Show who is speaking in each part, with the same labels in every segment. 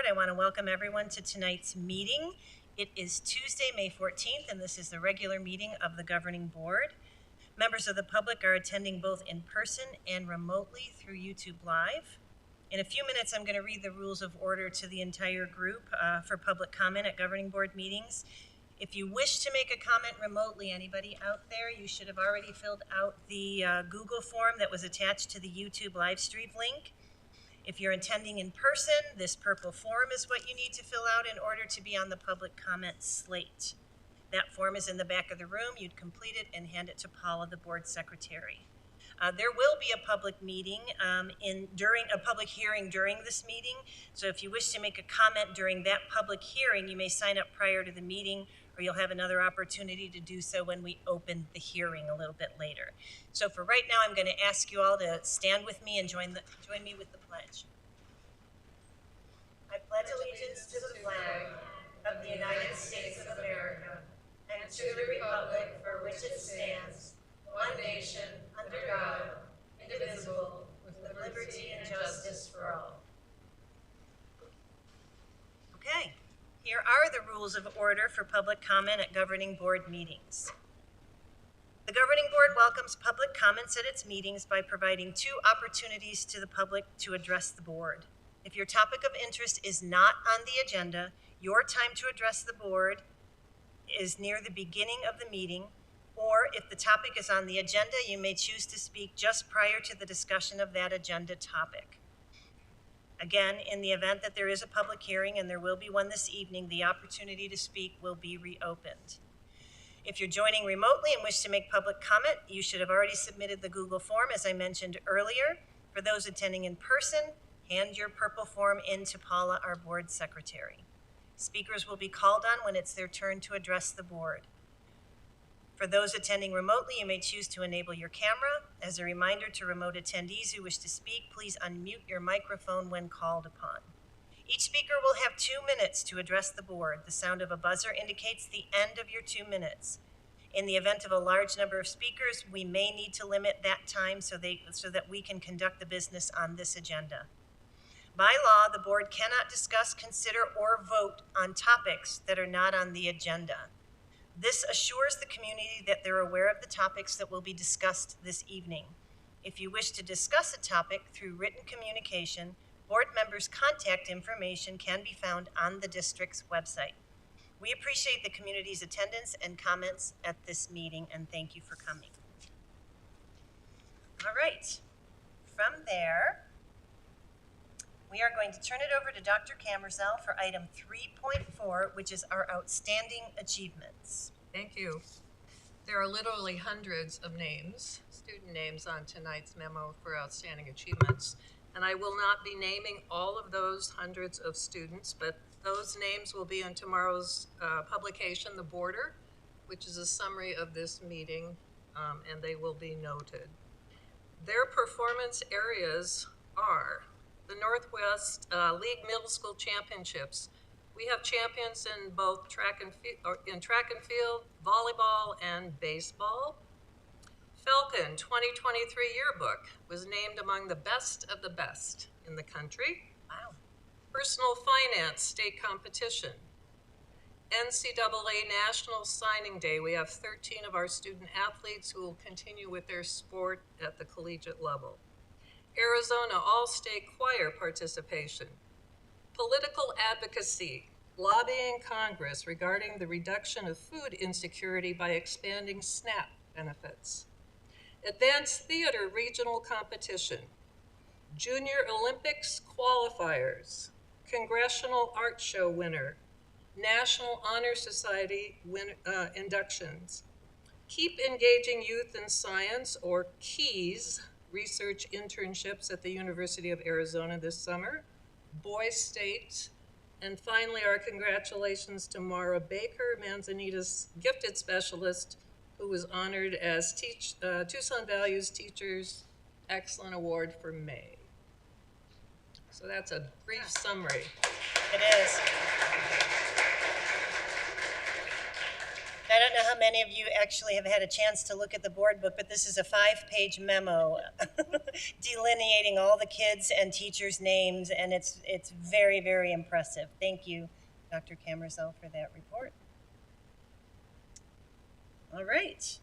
Speaker 1: I want to welcome everyone to tonight's meeting. It is Tuesday, May 14th, and this is the regular meeting of the Governing Board. Members of the public are attending both in person and remotely through YouTube Live. In a few minutes, I'm going to read the rules of order to the entire group for public comment at Governing Board meetings. If you wish to make a comment remotely, anybody out there, you should have already filled out the Google form that was attached to the YouTube live stream link. If you're attending in person, this purple form is what you need to fill out in order to be on the public comment slate. That form is in the back of the room. You'd complete it and hand it to Paula, the board secretary. There will be a public meeting during a public hearing during this meeting. So if you wish to make a comment during that public hearing, you may sign up prior to the meeting, or you'll have another opportunity to do so when we open the hearing a little bit later. So for right now, I'm going to ask you all to stand with me and join me with the pledge. I pledge allegiance to the flag of the United States of America and to the republic for which it stands, one nation, under God, indivisible, with liberty and justice for all. Okay, here are the rules of order for public comment at Governing Board meetings. The Governing Board welcomes public comments at its meetings by providing 2 opportunities to the public to address the board. If your topic of interest is not on the agenda, your time to address the board is near the beginning of the meeting, or if the topic is on the agenda, you may choose to speak just prior to the discussion of that agenda topic. Again, in the event that there is a public hearing, and there will be one this evening, the opportunity to speak will be reopened. If you're joining remotely and wish to make public comment, you should have already submitted the Google form, as I mentioned earlier. For those attending in person, hand your purple form in to Paula, our board secretary. Speakers will be called on when it's their turn to address the board. For those attending remotely, you may choose to enable your camera. As a reminder to remote attendees who wish to speak, please unmute your microphone when called upon. Each speaker will have 2 minutes to address the board. The sound of a buzzer indicates the end of your 2 minutes. In the event of a large number of speakers, we may need to limit that time so that we can conduct the business on this agenda. By law, the board cannot discuss, consider, or vote on topics that are not on the agenda. This assures the community that they're aware of the topics that will be discussed this evening. If you wish to discuss a topic through written communication, board members' contact information can be found on the district's website. We appreciate the community's attendance and comments at this meeting, and thank you for coming. All right, from there, we are going to turn it over to Dr. Kamerzell for item 3.4, which is our outstanding achievements.
Speaker 2: Thank you. There are literally hundreds of names, student names, on tonight's memo for outstanding achievements. And I will not be naming all of those hundreds of students, but those names will be in tomorrow's publication, The Border, which is a summary of this meeting, and they will be noted. Their performance areas are the Northwest League Middle School Championships. We have champions in both track and field, volleyball, and baseball. Falcon 2023 yearbook was named among the best of the best in the country.
Speaker 1: Wow.
Speaker 2: Personal finance state competition. NCAA National Signing Day. We have 13 of our student athletes who will continue with their sport at the collegiate level. Arizona All-State Choir participation. Political advocacy, lobbying Congress regarding the reduction of food insecurity by expanding SNAP benefits. Advanced Theater Regional Competition. Junior Olympics qualifiers. Congressional Art Show winner. National Honor Society inductions. Keep Engaging Youth in Science, or KEYS, research internships at the University of Arizona this summer, Boy State, and finally our congratulations to Mara Baker, Manzanita's gifted specialist, who was honored as Tucson Values Teachers Excellent Award for May. So that's a brief summary.
Speaker 1: It is. I don't know how many of you actually have had a chance to look at the board book, but this is a 5-page memo delineating all the kids and teachers' names, and it's very, very impressive. Thank you, Dr. Camersell, for that report. All right.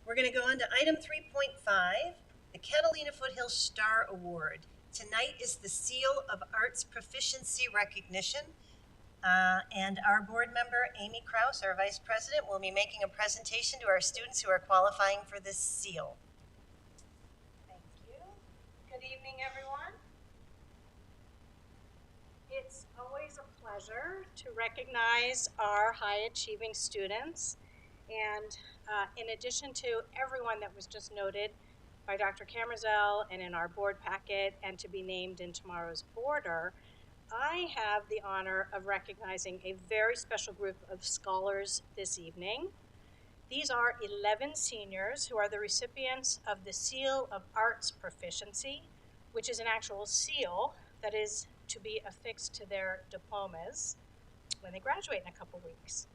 Speaker 1: We're going to go on to item 3.5, the Catalina Foothill Star Award. Tonight is the Seal of Arts Proficiency Recognition. And our board member, Amy Kraus, our vice president, will be making a presentation to our students who are qualifying for this seal.
Speaker 3: Thank you. Good evening, everyone. It's always a pleasure to recognize our high-achieving students. And in addition to everyone that was just noted by Dr. Camersell and in our board packet and to be named in tomorrow's border, I have the honor of recognizing a very special group of scholars this evening. These are 11 seniors who are the recipients of the Seal of Arts Proficiency, which is an actual seal that is to be affixed to their diplomas when they graduate in a couple weeks.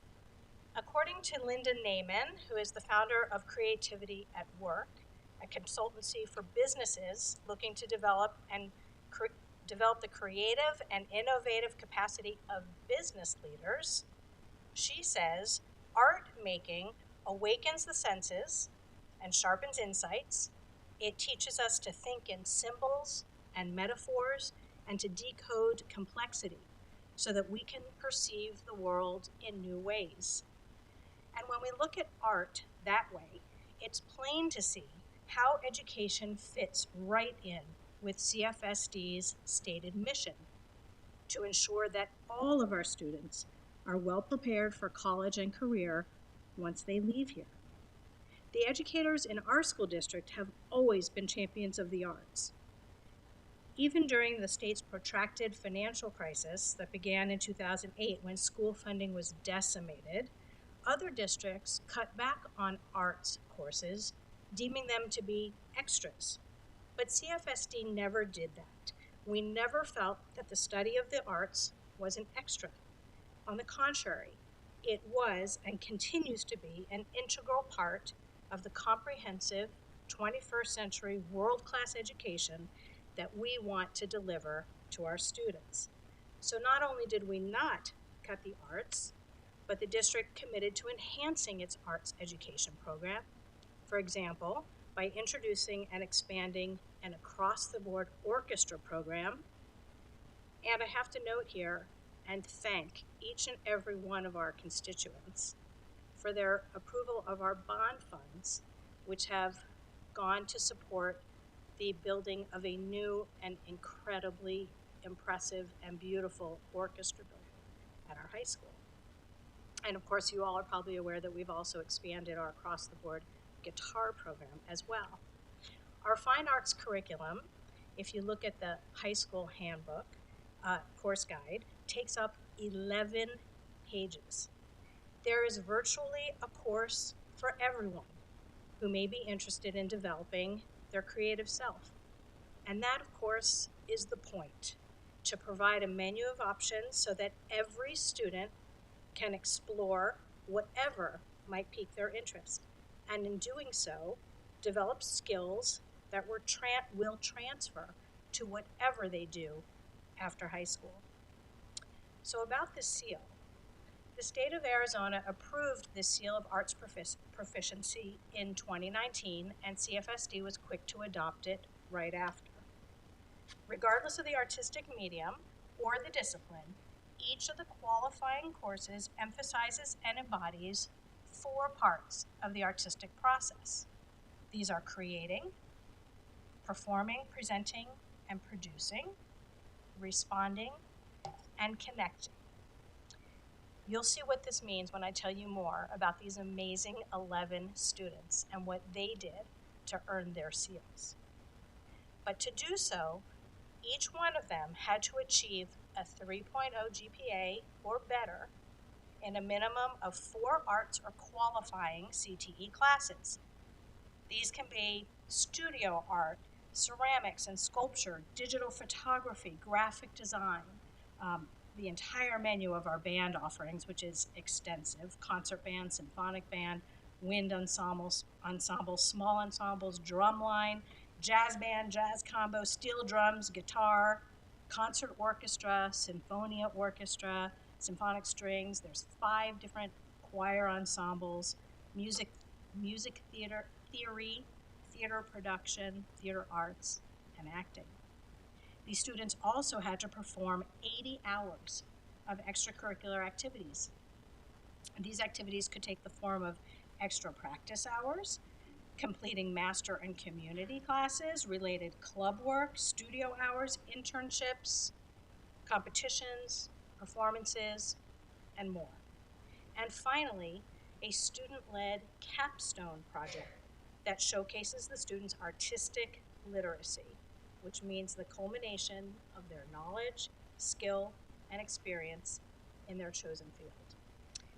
Speaker 3: According to Linda Naiman, who is the founder of Creativity at Work, a consultancy for businesses looking to develop the creative and innovative capacity of business leaders, she says, art making awakens the senses and sharpens insights. It teaches us to think in symbols and metaphors and to decode complexity so that we can perceive the world in new ways. And when we look at art that way, it's plain to see how education fits right in with CFSD's stated mission to ensure that all of our students are well prepared for college and career once they leave here. The educators in our school district have always been champions of the arts. Even during the state's protracted financial crisis that began in 2008 when school funding was decimated, other districts cut back on arts courses, deeming them to be extras. But CFSD never did that. We never felt that the study of the arts was an extra. On the contrary, it was and continues to be an integral part of the comprehensive 21st century world-class education that we want to deliver to our students. So not only did we not cut the arts, but the district committed to enhancing its arts education program. For example, by introducing and expanding an across-the-board orchestra program. And I have to note here and thank each and every one of our constituents for their approval of our bond funds, which have gone to support the building of a new and incredibly impressive and beautiful orchestra building at our high school. And of course, you all are probably aware that we've also expanded our across-the-board guitar program as well. Our fine arts curriculum, if you look at the high school handbook, course guide, takes up 11 pages. There is virtually a course for everyone who may be interested in developing their creative self. And that, of course, is the point, to provide a menu of options so that every student can explore whatever might pique their interest. And in doing so, develop skills that will transfer to whatever they do after high school. So about the seal, the state of Arizona approved the Seal of Arts Proficiency in 2019, and CFSD was quick to adopt it right after. Regardless of the artistic medium or the discipline, each of the qualifying courses emphasizes and embodies 4 parts of the artistic process. These are creating, performing, presenting, and producing, responding, and connecting. You'll see what this means when I tell you more about these amazing 11 students and what they did to earn their seals. But to do so, each one of them had to achieve a 3.0 GPA or better in a minimum of 4 arts or qualifying CTE classes. These can be studio art, ceramics and sculpture, digital photography, graphic design, the entire menu of our band offerings, which is extensive: concert band, symphonic band, wind ensembles, small ensembles, drumline, jazz band, jazz combo, steel drums, guitar, concert orchestra, sinfonia orchestra, symphonic strings. There's 5 different choir ensembles, music theater, theater production, theater arts, and acting. These students also had to perform 80 hours of extracurricular activities. These activities could take the form of extra practice hours, completing master and community classes, related club work, studio hours, internships, competitions, performances, and more. And finally, a student-led capstone project that showcases the students' artistic literacy, which means the culmination of their knowledge, skill, and experience in their chosen field.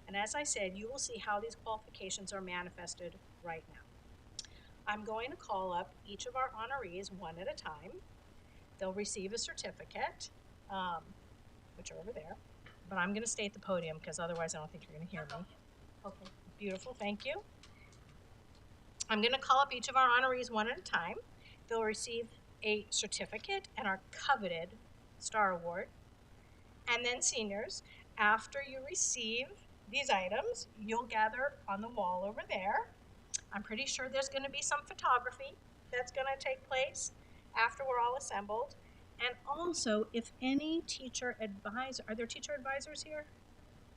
Speaker 3: And as I said, you will see how these qualifications are manifested right now. I'm going to call up each of our honorees one at a time. They'll receive a certificate, which are over there, but I'm going to stay at the podium because otherwise I don't think you're going to hear me. Okay, beautiful, thank you. I'm going to call up each of our honorees one at a time. They'll receive a certificate and our coveted Star Award. And then seniors, after you receive these items, you'll gather on the wall over there. I'm pretty sure there's going to be some photography that's going to take place after we're all assembled. And also, if any teacher advisor, are there teacher advisors here?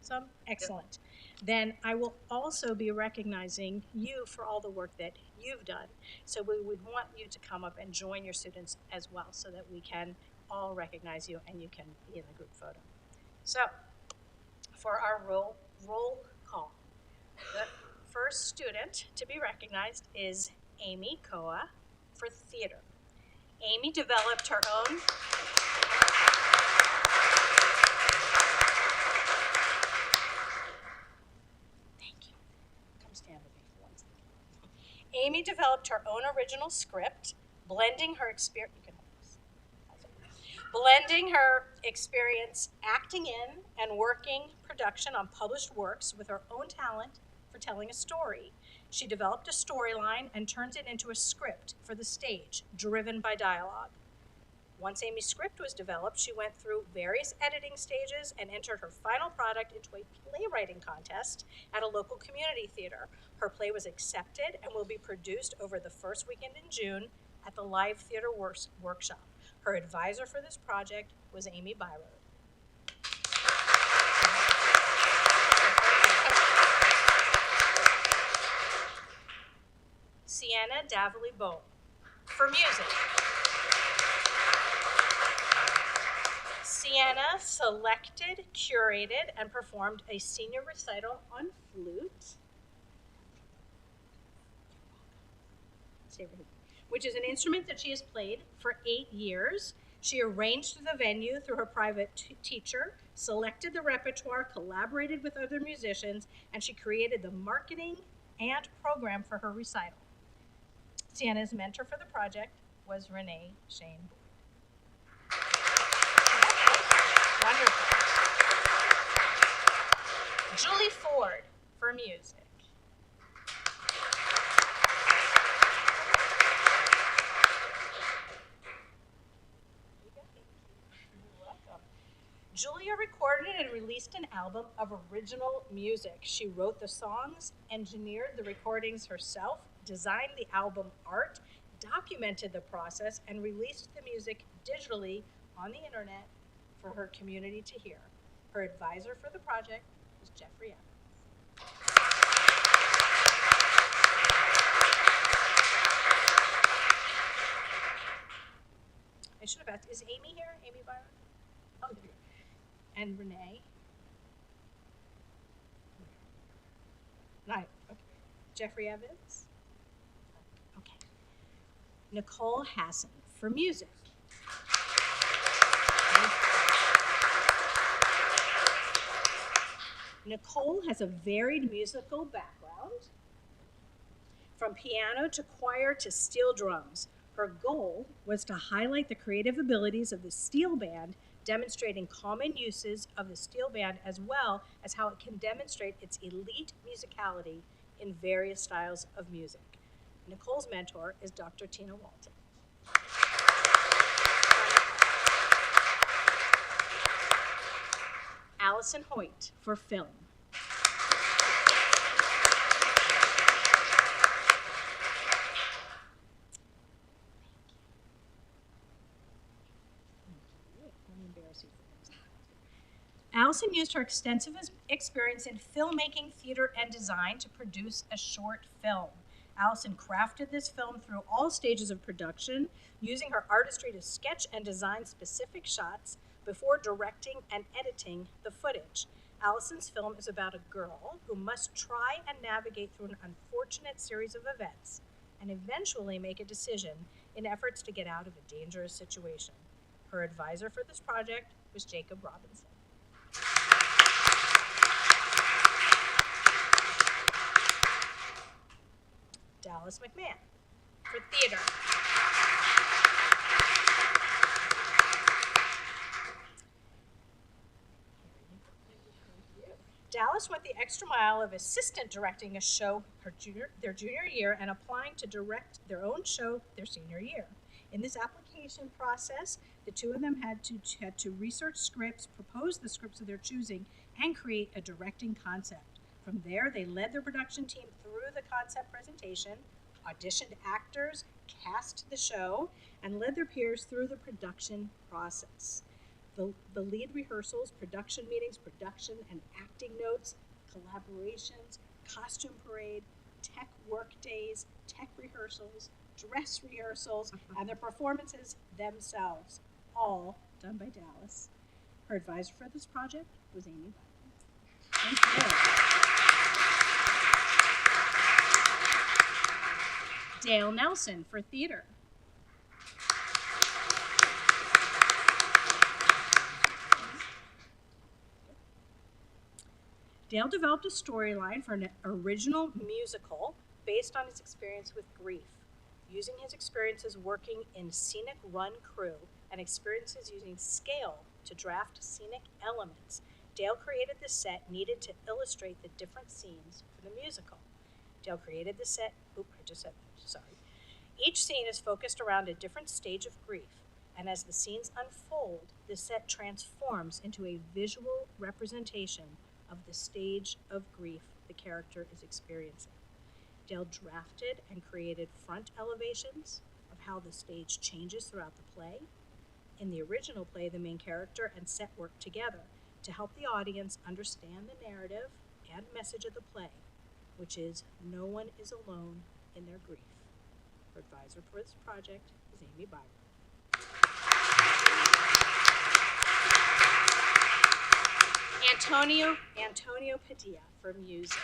Speaker 3: Some? Excellent. Yep. Then I will also be recognizing you for all the work that you've done. So we would want you to come up and join your students as well so that we can all recognize you and you can be in the group photo. So for our roll call, the first student to be recognized is Amy Koa for theater. Amy developed her own Amy developed her own original script, blending her experience acting in and working production on published works with her own talent for telling a story. She developed a storyline and turns it into a script for the stage, driven by dialogue. Once Amy's script was developed, she went through various editing stages and entered her final product into a playwriting contest at a local community theater. Her play was accepted and will be produced over the first weekend in June at the Live Theater Workshop. Her advisor for this project was Amy Byroad. Sienna Davily-Bone for music. Sienna selected, curated, and performed a senior recital on flute, which is an instrument that she has played for 8 years. She arranged the venue through her private teacher, selected the repertoire, collaborated with other musicians, and she created the marketing and program for her recital. Sienna's mentor for the project was Renee Shane Boyd. Wonderful. Julie Ford for music. Julia recorded and released an album of original music. She wrote the songs, engineered the recordings herself, designed the album art, documented the process, and released the music digitally on the internet for her community to hear. Her advisor for the project was Jeffrey Evans. I should have asked, is Amy here? Amy Byron? Oh, there you go. And Renee? Right, okay. Jeffrey Evans? Okay. Nicole Hassan for music. Nicole has a varied musical background, from piano to choir to steel drums. Her goal was to highlight the creative abilities of the steel band demonstrating common uses of the steel band as well as how it can demonstrate its elite musicality in various styles of music. Nicole's mentor is Dr. Tina Walton. Allison Hoyt for film. Allison used her extensive experience in filmmaking, theater, and design to produce a short film. Allison crafted this film through all stages of production, using her artistry to sketch and design specific shots before directing and editing the footage. Allison's film is about a girl who must try and navigate through an unfortunate series of events and eventually make a decision in efforts to get out of a dangerous situation. Her advisor for this project was Jacob Robinson. Dallas McMahon for theater. Dallas went the extra mile of assistant directing a show their junior year and applying to direct their own show their senior year. In this application process, the two of them had to research scripts, propose the scripts of their choosing, and create a directing concept. From there, they led their production team through the concept presentation, auditioned actors, cast the show, and led their peers through the production process. The lead rehearsals, production meetings, production and acting notes, collaborations, costume parade, tech work days, tech rehearsals, dress rehearsals, and the performances themselves, all done by Dallas. Her advisor for this project was Amy Byron. Thank you. Dale Nelson for theater. Dale developed a storyline for an original musical based on his experience with grief, using his experiences working in scenic run crew and experiences using scale to draft scenic elements. Dale created the set needed to illustrate the different scenes for the musical. Dale created the set, Each scene is focused around a different stage of grief, and as the scenes unfold, the set transforms into a visual representation of the stage of grief the character is experiencing. Dale drafted and created front elevations of how the stage changes throughout the play. In the original play, the main character and set work together to help the audience understand the narrative and message of the play, which is no one is alone in their grief. Her advisor for this project is Amy Byron. Antonio Padilla for music.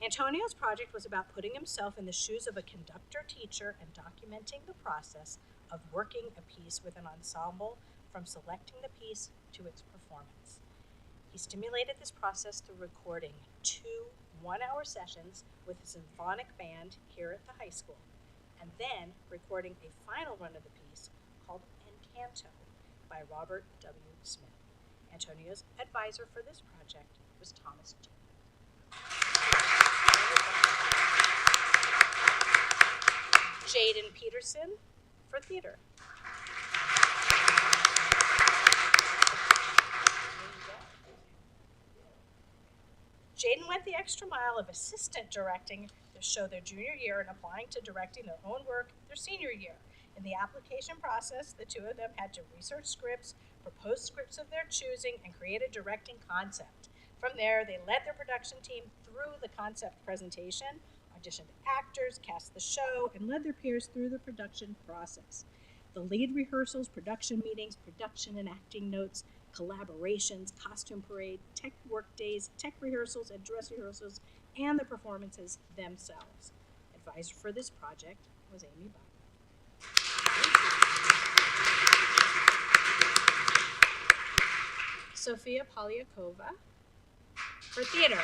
Speaker 3: Antonio's project was about putting himself in the shoes of a conductor teacher and documenting the process of working a piece with an ensemble from selecting the piece to its performance. He stimulated this process through recording 2 one-hour sessions with a symphonic band here at the high school, and then recording a final run of the piece called Encanto by Robert W. Smith. Antonio's advisor for this project was Thomas J. Jaden Peterson for theater. Jaden went the extra mile of assistant directing the show their junior year and applying to directing their own work their senior year. In the application process, the two of them had to research scripts, propose scripts of their choosing, and create a directing concept. From there, they led their production team through the concept presentation, auditioned actors, cast the show, and led their peers through the production process. The lead rehearsals, production meetings, production and acting notes, collaborations, costume parade, tech work days, tech rehearsals, and dress rehearsals, and the performances themselves. Advisor for this project was Amy Byron. Sofia Polyakova for theater.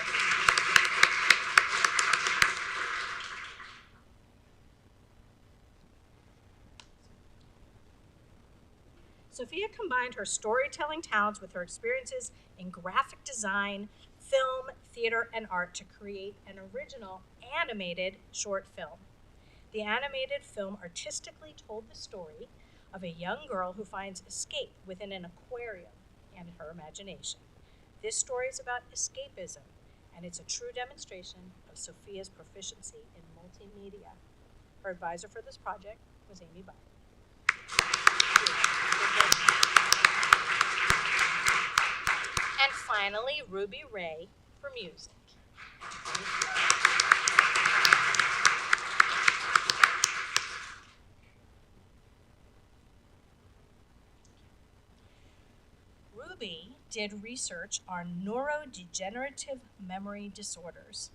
Speaker 3: Sophia combined her storytelling talents with her experiences in graphic design, film, theater, and art to create an original animated short film. The animated film artistically told the story of a young girl who finds escape within an aquarium and her imagination. This story is about escapism, and it's a true demonstration of Sophia's proficiency in multimedia. Her advisor for this project was Amy Byer. And finally, Ruby Ray for music. Ruby did research on neurodegenerative memory disorders.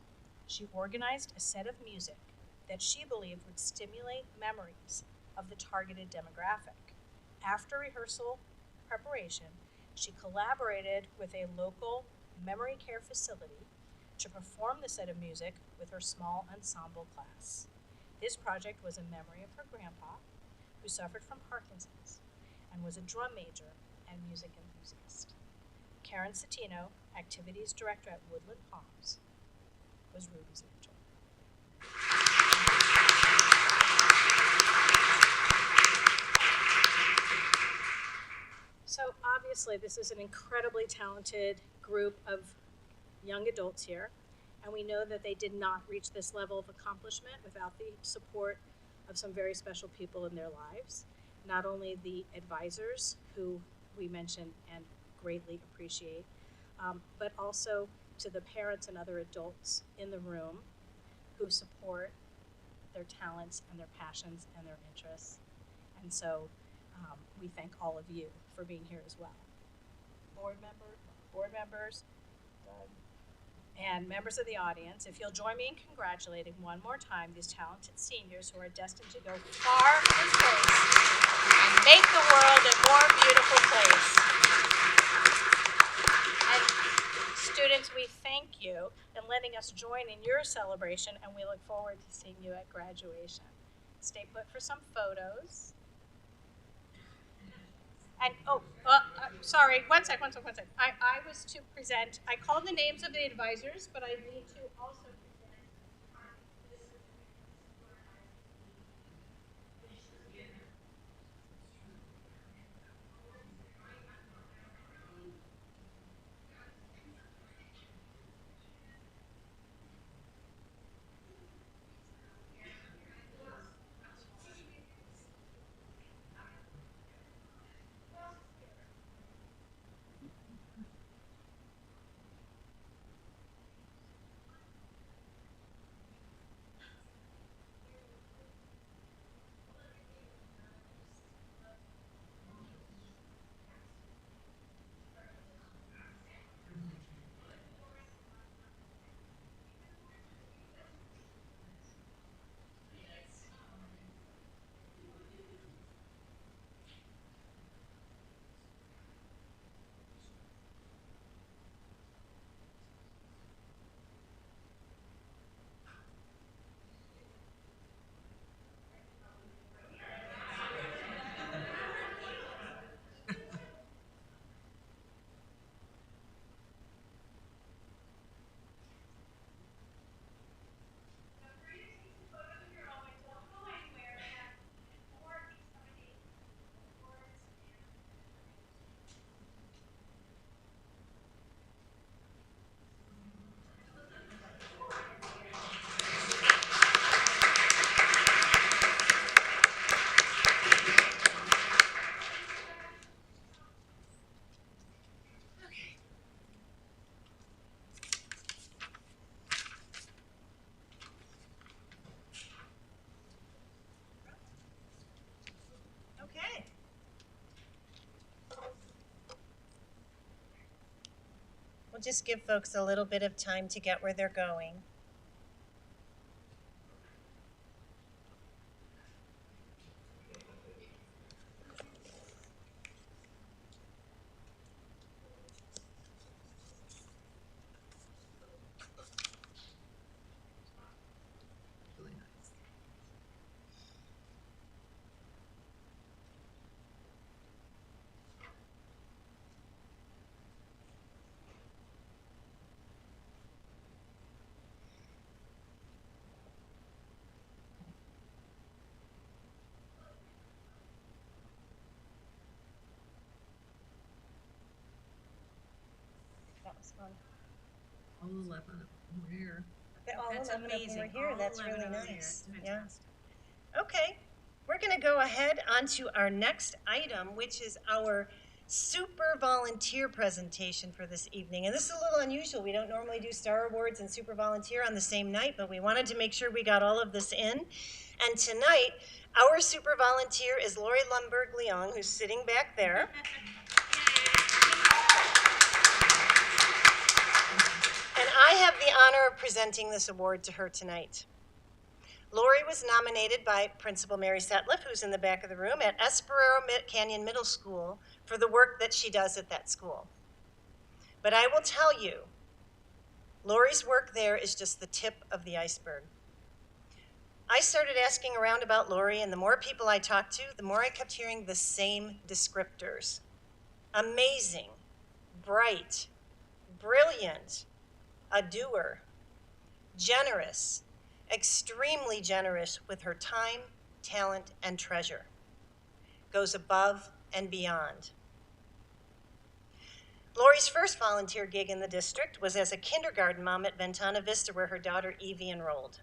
Speaker 3: She organized a set of music that she believed would stimulate memories of the targeted demographic. After rehearsal preparation, she collaborated with a local memory care facility to perform the set of music with her small ensemble class. This project was in memory of her grandpa, who suffered from Parkinson's and was a drum major and music enthusiast. Karen Citino, activities director at Woodland Palms, was Ruby's mentor. So obviously this is an incredibly talented group of young adults here, and we know that they did not reach this level of accomplishment without the support of some very special people in their lives. Not only the advisors, who we mention and greatly appreciate, but also to the parents and other adults in the room who support their talents and their passions and their interests. And so we thank all of you for being here as well. Board members, and members of the audience, if you'll join me in congratulating one more time these talented seniors who are destined to go far in space and make the world a more beautiful place. And students, we thank you in letting us join in your celebration, and we look forward to seeing you at graduation. Stay put for some photos. And, sorry, one sec. I was to present, I called the names of the advisors, but I need to also present Okay. We'll just give folks a little bit of time to get where they're going. That's fun.
Speaker 2: All 11 of them were here.
Speaker 3: All
Speaker 1: That's
Speaker 3: 11 of them
Speaker 1: amazing.
Speaker 3: were here.
Speaker 1: All
Speaker 3: That's
Speaker 1: 11
Speaker 3: really
Speaker 1: of them were here.
Speaker 3: nice.
Speaker 1: It's
Speaker 3: Yeah.
Speaker 1: fantastic. Okay, we're going to go ahead on to our next item, which is our super volunteer presentation for this evening. And this is a little unusual. We don't normally do Star Awards and super volunteer on the same night, but we wanted to make sure we got all of this in. And tonight, our super volunteer is Lori Lundberg-Leong, who's sitting back there. And I have the honor of presenting this award to her tonight. Lori was nominated by Principal Mary Setliff, who's in the back of the room, at Esperero Canyon Middle School for the work that she does at that school. But I will tell you, Lori's work there is just the tip of the iceberg. I started asking around about Lori, and the more people I talked to, the more I kept hearing the same descriptors. Amazing, bright, brilliant, a doer, generous, extremely generous with her time, talent, and treasure. Goes above and beyond. Lori's first volunteer gig in the district was as a kindergarten mom at Ventana Vista, where her daughter Evie enrolled.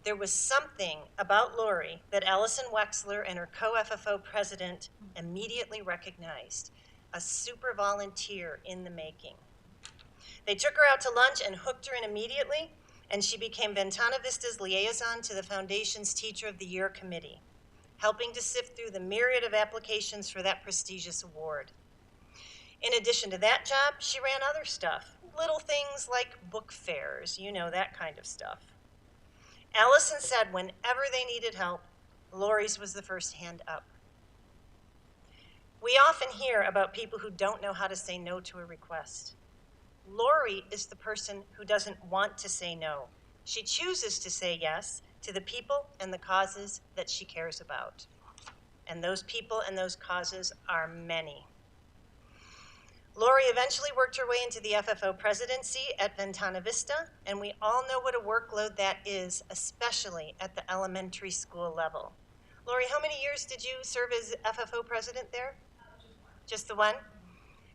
Speaker 1: There was something about Lori that Allison Wexler and her co-FFO president immediately recognized, a super volunteer in the making. They took her out to lunch and hooked her in immediately, and she became Ventana Vista's liaison to the Foundation's Teacher of the Year committee, helping to sift through the myriad of applications for that prestigious award. In addition to that job, she ran other stuff, little things like book fairs, you know, that kind of stuff. Allison said whenever they needed help, Lori's was the first hand up. We often hear about people who don't know how to say no to a request. Lori is the person who doesn't want to say no. She chooses to say yes to the people and the causes that she cares about. And those people and those causes are many. Lori eventually worked her way into the FFO presidency at Ventana Vista, and we all know what a workload that is, especially at the elementary school level. Lori, how many years did you serve as FFO president there? Just the one?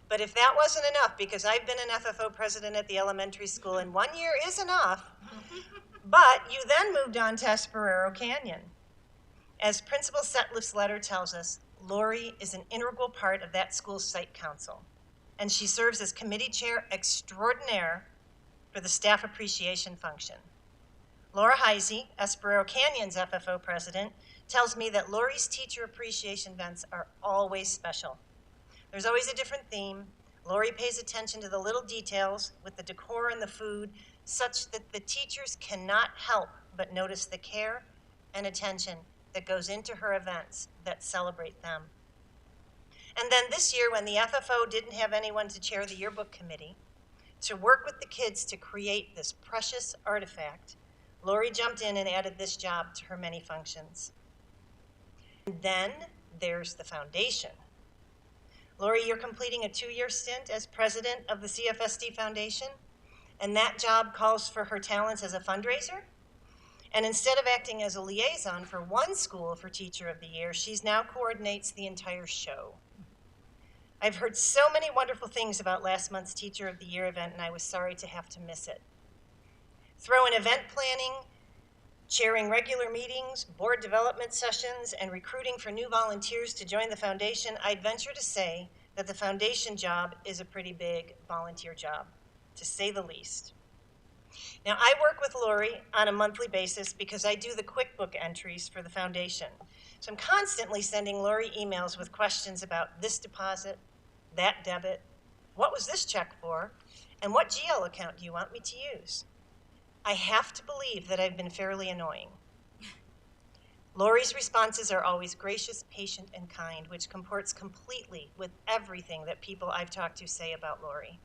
Speaker 1: But if that wasn't enough, because I've been an FFO president at the elementary school, and 1 year is enough, but you then moved on to Esperero Canyon. As Principal Setliff's letter tells us, Lori is an integral part of that school's site council, and she serves as committee chair extraordinaire for the staff appreciation function. Laura Heisey, Esperero Canyon's FFO president, tells me that Lori's teacher appreciation events are always special. There's always a different theme. Lori pays attention to the little details with the decor and the food, such that the teachers cannot help but notice the care and attention that goes into her events that celebrate them. And then this year, when the FFO didn't have anyone to chair the yearbook committee, to work with the kids to create this precious artifact, Lori jumped in and added this job to her many functions. And then there's the foundation. Lori, you're completing a 2-year stint as president of the CFSD Foundation, and that job calls for her talents as a fundraiser. And instead of acting as a liaison for one school for Teacher of the Year, she's now coordinates the entire show. I've heard so many wonderful things about last month's Teacher of the Year event, and I was sorry to have to miss it. Throw in event planning, chairing regular meetings, board development sessions, and recruiting for new volunteers to join the foundation, I'd venture to say that the foundation job is a pretty big volunteer job, to say the least. Now, I work with Lori on a monthly basis because I do the QuickBook entries for the foundation. So I'm constantly sending Lori emails with questions about this deposit, that debit, what was this check for, and what GL account do you want me to use? I have to believe that I've been fairly annoying. Lori's responses are always gracious, patient, and kind, which comports completely with everything that people I've talked to say about Lori.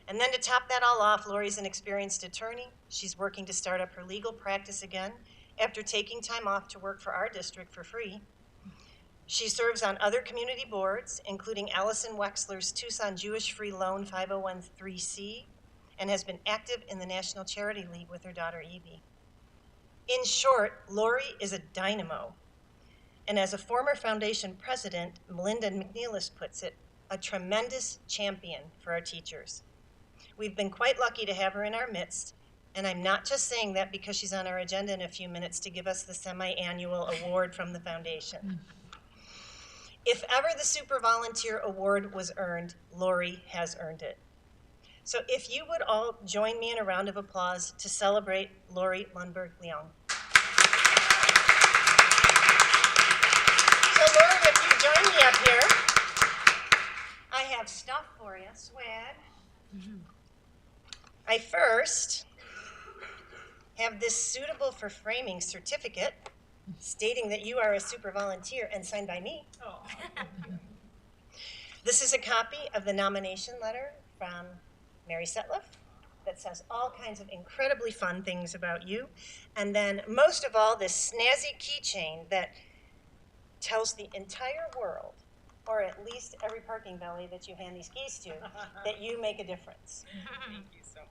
Speaker 1: And then to top that all off, Lori's an experienced attorney. She's working to start up her legal practice again after taking time off to work for our district for free. She serves on other community boards, including Allison Wexler's Tucson Jewish Free Loan 501(c), and has been active in the National Charity League with her daughter Evie. In short, Lori is a dynamo. And as a former foundation president, Melinda McNeilis puts it, a tremendous champion for our teachers. We've been quite lucky to have her in our midst, and I'm not just saying that because she's on our agenda in a few minutes to give us the semi-annual award from the foundation. If ever the Super Volunteer Award was earned, Lori has earned it. So if you would all join me in a round of applause to celebrate Lori Lundberg-Leong. So Lori, if you join me up here, I have stuff for you, swag. I first have this suitable for framing certificate stating that you are a super volunteer and signed by me. Oh. This is a copy of the nomination letter from Mary Setliff that says all kinds of incredibly fun things about you. And then most of all, this snazzy keychain that tells the entire world, or at least every parking valet that you hand these keys to, that you make a difference.
Speaker 4: Thank you so much.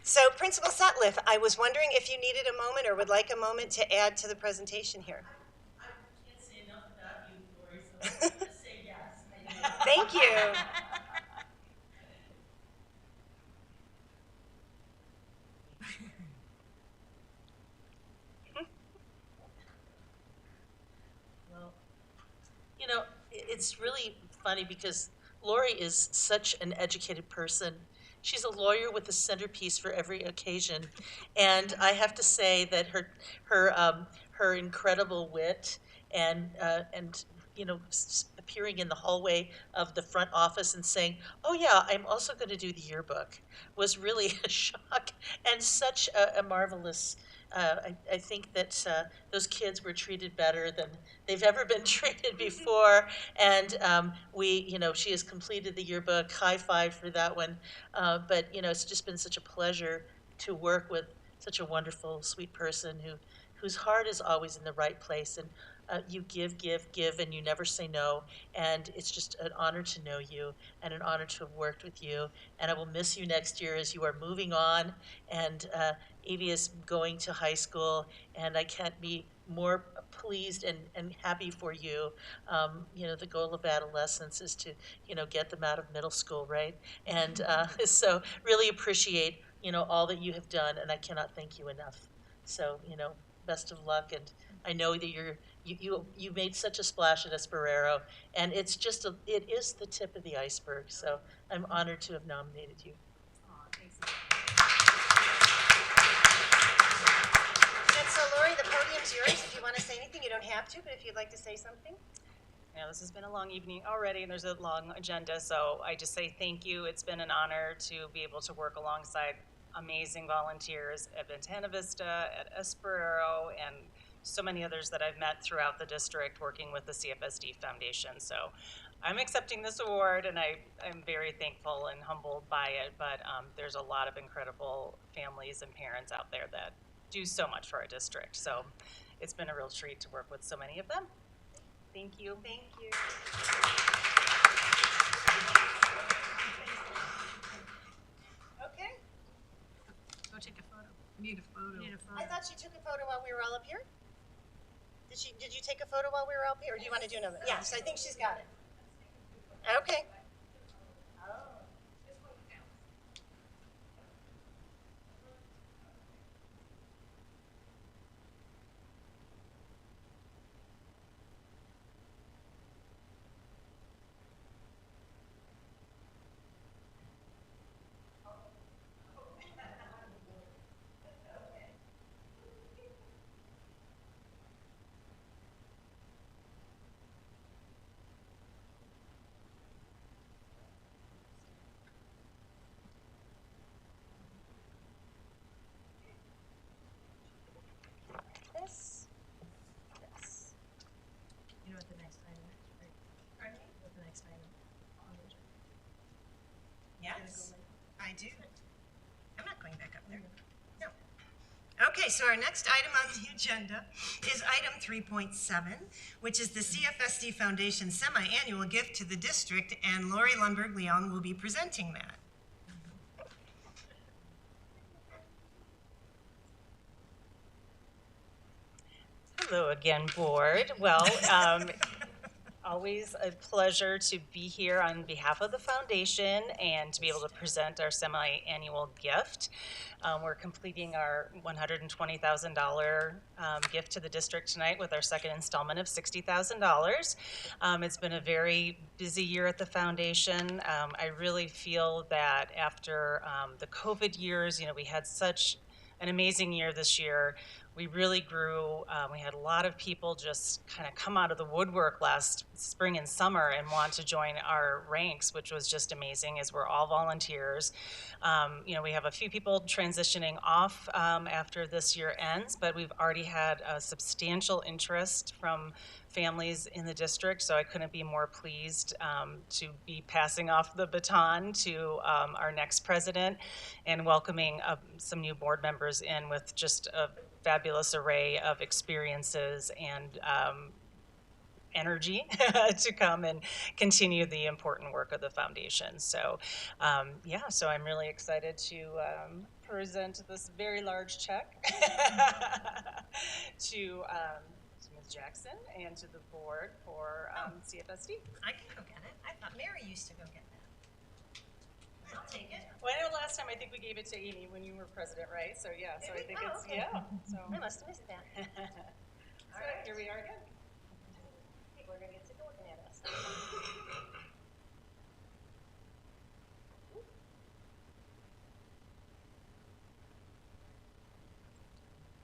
Speaker 1: So Principal Setliff, I was wondering if you needed a moment or would like a moment to add to the presentation here.
Speaker 4: I can't say enough about you, Lori, so I'm going to say yes.
Speaker 1: Thank you.
Speaker 4: Well, you know, it's really funny because Lori is such an educated person. She's a lawyer with a centerpiece for every occasion, and I have to say that her incredible wit and you know, appearing in the hallway of the front office and saying, "Oh yeah, I'm also going to do the yearbook," was really a shock and such a marvelous. I think that those kids were treated better than they've ever been treated before, and you know, she has completed the yearbook. High five for that one. But you know, it's just been such a pleasure to work with such a wonderful, sweet person whose heart is always in the right place, and you give, and you never say no. And it's just an honor to know you and an honor to have worked with you. And I will miss you next year as you are moving on. And Evie is going to high school, and I can't be more pleased and happy for you. You know, the goal of adolescence is to, you know, get them out of middle school, right? And so really appreciate, you know, all that you have done, and I cannot thank you enough. So, you know, best of luck, and I know that you made such a splash at Esperero, and it is the tip of the iceberg. So I'm honored to have nominated you.
Speaker 1: And so Lori, the podium's yours. If you want to say anything, you don't have to, but if you'd like to say something.
Speaker 5: Yeah, this has been a long evening already, and there's a long agenda, so I just say thank you. It's been an honor to be able to work alongside amazing volunteers at Ventana Vista, at Esperero, and so many others that I've met throughout the district working with the CFSD Foundation. So I'm accepting this award, and I'm very thankful and humbled by it, but there's a lot of incredible families and parents out there that do so much for our district. So it's been a real treat to work with so many of them. Thank you.
Speaker 1: Thank you. Okay.
Speaker 2: Go take a photo. Need a photo.
Speaker 1: I thought she took a photo while we were all up here. Did you take a photo while we were up here, or do you want to do another? Yes, I think she's got it. Okay. This.
Speaker 4: You know what the next item is, right?
Speaker 1: Pardon me?
Speaker 4: What the next item on the agenda?
Speaker 1: Yes, I do. I'm not going back up there. No. Okay, so our next item on the agenda is item 3.7, which is the CFSD Foundation semi-annual gift to the district, and Lori Lundberg-Leong will be presenting that.
Speaker 5: Hello again, board. Well, always a pleasure to be here on behalf of the foundation and to be able to present our semi-annual gift. We're completing our $120,000 gift to the district tonight with our second installment of $60,000. It's been a very busy year at the foundation. I really feel that after the COVID years, we had such an amazing year this year. We really grew. We had a lot of people just kind of come out of the woodwork last spring and summer and want to join our ranks, which was just amazing, as we're all volunteers. We have a few people transitioning off after this year ends, but we've already had a substantial interest from families in the district, so I couldn't be more pleased to be passing off the baton to our next president and welcoming some new board members in with just a fabulous array of experiences and energy to come and continue the important work of the foundation. So so I'm really excited to present this very large check to Ms. Jackson and to the board for CFSD.
Speaker 1: I can go get it. I thought Mary used to go get that. I'll take it.
Speaker 5: Well, I know last time I think we gave it to Amy when you were president, right? So yeah, so I think it's,
Speaker 1: okay.
Speaker 5: yeah. So,
Speaker 1: I must have missed that.
Speaker 5: all right, here we are again.
Speaker 1: People are going to get sick of looking at us.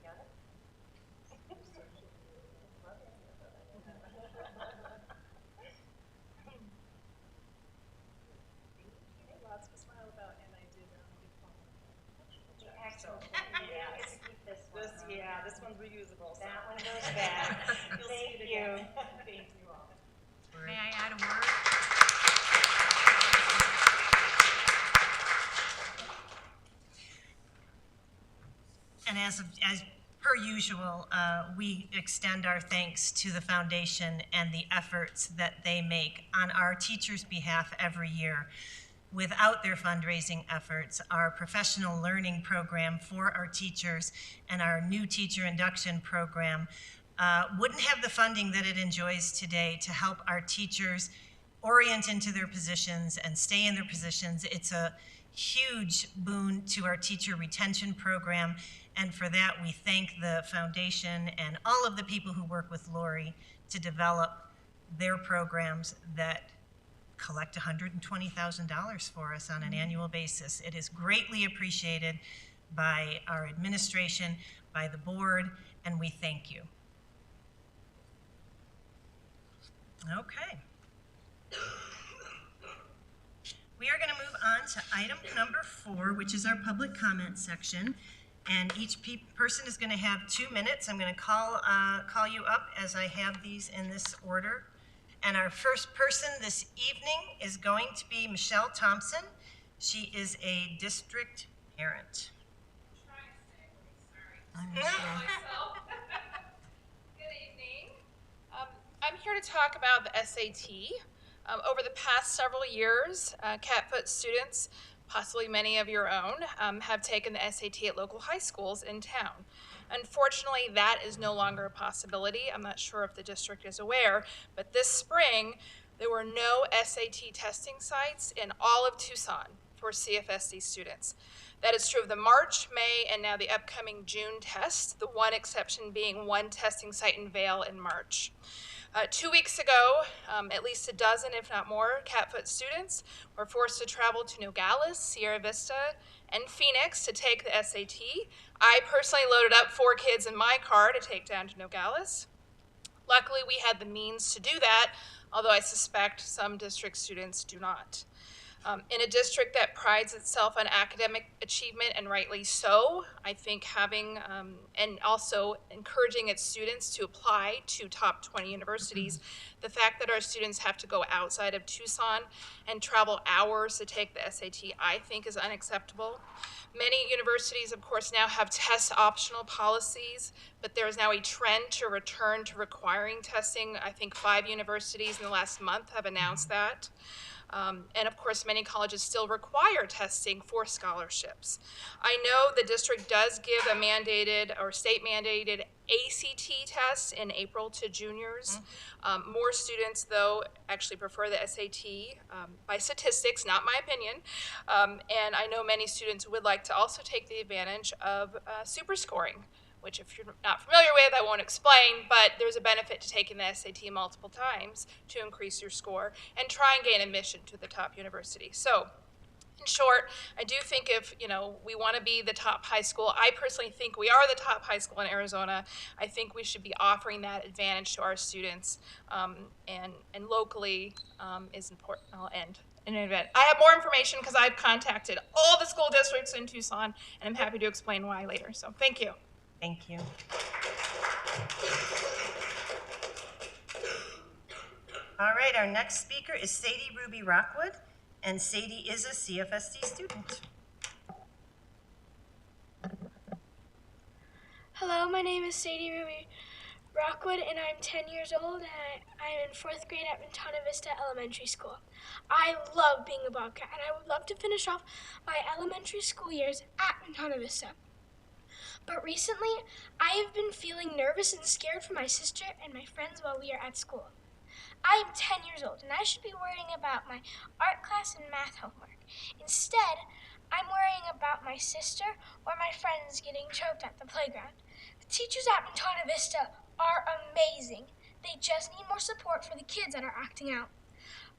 Speaker 1: Got it?
Speaker 5: Lots to smile about, and I did diploma.
Speaker 1: Excellent.
Speaker 5: Yes.
Speaker 1: Keep this one.
Speaker 5: This one's reusable. So.
Speaker 1: That one goes back.
Speaker 5: You'll
Speaker 1: Thank
Speaker 5: see it
Speaker 1: you.
Speaker 5: again. Thank you all.
Speaker 6: May I add a word?
Speaker 1: And as per usual, we extend our thanks to the foundation and the efforts that they make on our teachers' behalf every year. Without their fundraising efforts, our professional learning program for our teachers and our new teacher induction program wouldn't have the funding that it enjoys today to help our teachers orient into their positions and stay in their positions. It's a huge boon to our teacher retention program, and for that we thank the foundation and all of the people who work with Lori to develop their programs that collect $120,000 for us on an annual basis. It is greatly appreciated by our administration, by the board, and we thank you. Okay. We are going to move on to item number 4, which is our public comment section. And each person is going to have 2 minutes. I'm going to call you up as I have these in this order. And our first person this evening is going to be Michelle Thompson. She is a district parent.
Speaker 7: Good evening. I'm here to talk about the SAT. Over the past several years, Catfoot students, possibly many of your own, have taken the SAT at local high schools in town. Unfortunately, that is no longer a possibility. I'm not sure if the district is aware, but this spring, there were no SAT testing sites in all of Tucson for CFSD students. That is true of the March, May, and now the upcoming June test, the one exception being one testing site in Vail in March. 2 weeks ago, at least a dozen, if not more, Catfoot students were forced to travel to Nogales, Sierra Vista, and Phoenix to take the SAT. I personally loaded up 4 kids in my car to take down to Nogales. Luckily, we had the means to do that, although I suspect some district students do not. In a district that prides itself on academic achievement, and rightly so, I think having and also encouraging its students to apply to top 20 universities, the fact that our students have to go outside of Tucson and travel hours to take the SAT, I think is unacceptable. Many universities, of course, now have test optional policies, but there is now a trend to return to requiring testing. I think 5 universities in the last month have announced that. And of course, many colleges still require testing for scholarships. I know the district does give a mandated or state mandated ACT test in April to juniors. More students, though, actually prefer the SAT by statistics, not my opinion. And I know many students would like to also take the advantage of super scoring, which if you're not familiar with, I won't explain, but there's a benefit to taking the SAT multiple times to increase your score and try and gain admission to the top university. So, in short, I do think if we want to be the top high school, I personally think we are the top high school in Arizona. I think we should be offering that advantage to our students, and locally is important. I'll end in an event. I have more information because I've contacted all the school districts in Tucson, and I'm happy to explain why later. So thank you.
Speaker 1: Thank you. All right, our next speaker is Sadie Ruby Rockwood, and Sadie is a CFSD student.
Speaker 8: Hello, my name is Sadie Ruby Rockwood, and I'm 10 years old, and I'm in 4th grade at Ventana Vista Elementary School. I love being a Bobcat, and I would love to finish off my elementary school years at Ventana Vista. But recently, I have been feeling nervous and scared for my sister and my friends while we are at school. I am 10 years old, and I should be worrying about my art class and math homework. Instead, I'm worrying about my sister or my friends getting choked at the playground. The teachers at Ventana Vista are amazing. They just need more support for the kids that are acting out.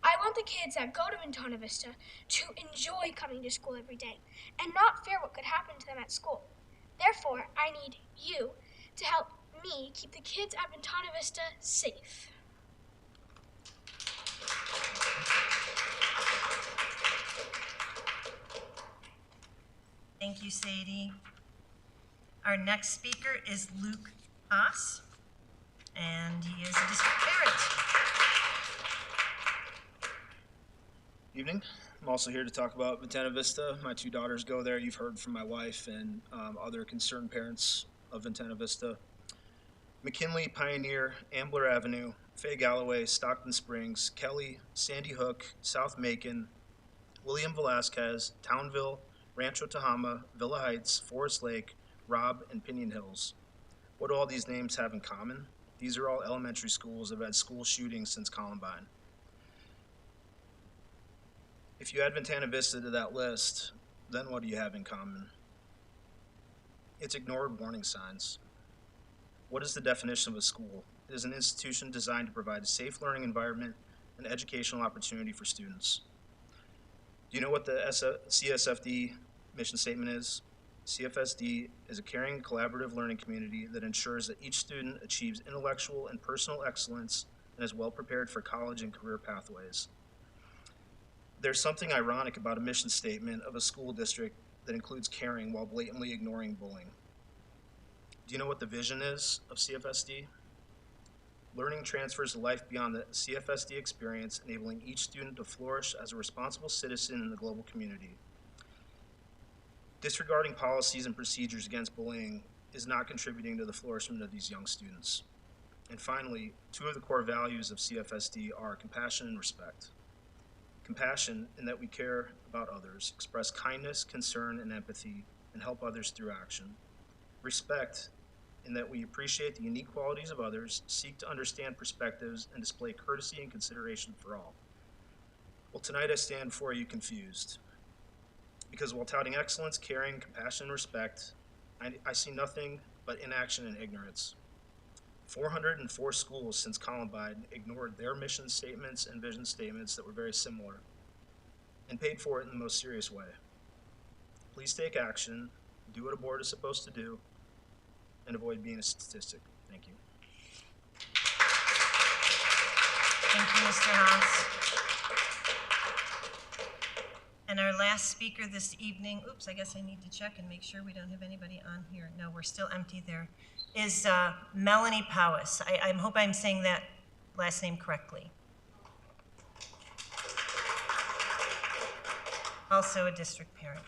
Speaker 8: I want the kids that go to Ventana Vista to enjoy coming to school every day and not fear what could happen to them at school. Therefore, I need you to help me keep the kids at Ventana Vista safe.
Speaker 1: Thank you, Sadie. Our next speaker is Luke Haas, and he is a district parent.
Speaker 9: Evening. I'm also here to talk about Ventana Vista. My two daughters go there. You've heard from my wife and other concerned parents of Ventana Vista. McKinley, Pioneer, Ambler Avenue, Fay Galloway, Stockton Springs, Kelly, Sandy Hook, South Macon, William Velasquez, Townville, Rancho Tehama, Villa Heights, Forest Lake, Robb, and Pinion Hills. What do all these names have in common? These are all elementary schools that have had school shootings since Columbine. If you add Ventana Vista to that list, then what do you have in common? It's ignored warning signs. What is the definition of a school? It is an institution designed to provide a safe learning environment and educational opportunity for students. Do you know what the CSFD mission statement is? CFSD is a caring, collaborative learning community that ensures that each student achieves intellectual and personal excellence and is well prepared for college and career pathways. There's something ironic about a mission statement of a school district that includes caring while blatantly ignoring bullying. Do you know what the vision is of CFSD? Learning transfers to life beyond the CFSD experience, enabling each student to flourish as a responsible citizen in the global community. Disregarding policies and procedures against bullying is not contributing to the flourishment of these young students. And finally, two of the core values of CFSD are compassion and respect. Compassion in that we care about others, express kindness, concern, and empathy, and help others through action. Respect in that we appreciate the unique qualities of others, seek to understand perspectives, and display courtesy and consideration for all. Well, tonight I stand before you confused. Because while touting excellence, caring, compassion, and respect, I see nothing but inaction and ignorance. 404 schools since Columbine ignored their mission statements and vision statements that were very similar and paid for it in the most serious way. Please take action, do what a board is supposed to do, and avoid being a statistic. Thank you.
Speaker 1: Thank you, Mr. Haas. And our last speaker this evening, oops, I guess I need to check and make sure we don't have anybody on here. No, we're still empty there, is Melanie Powis. I hope I'm saying that last name correctly. Also a district parent.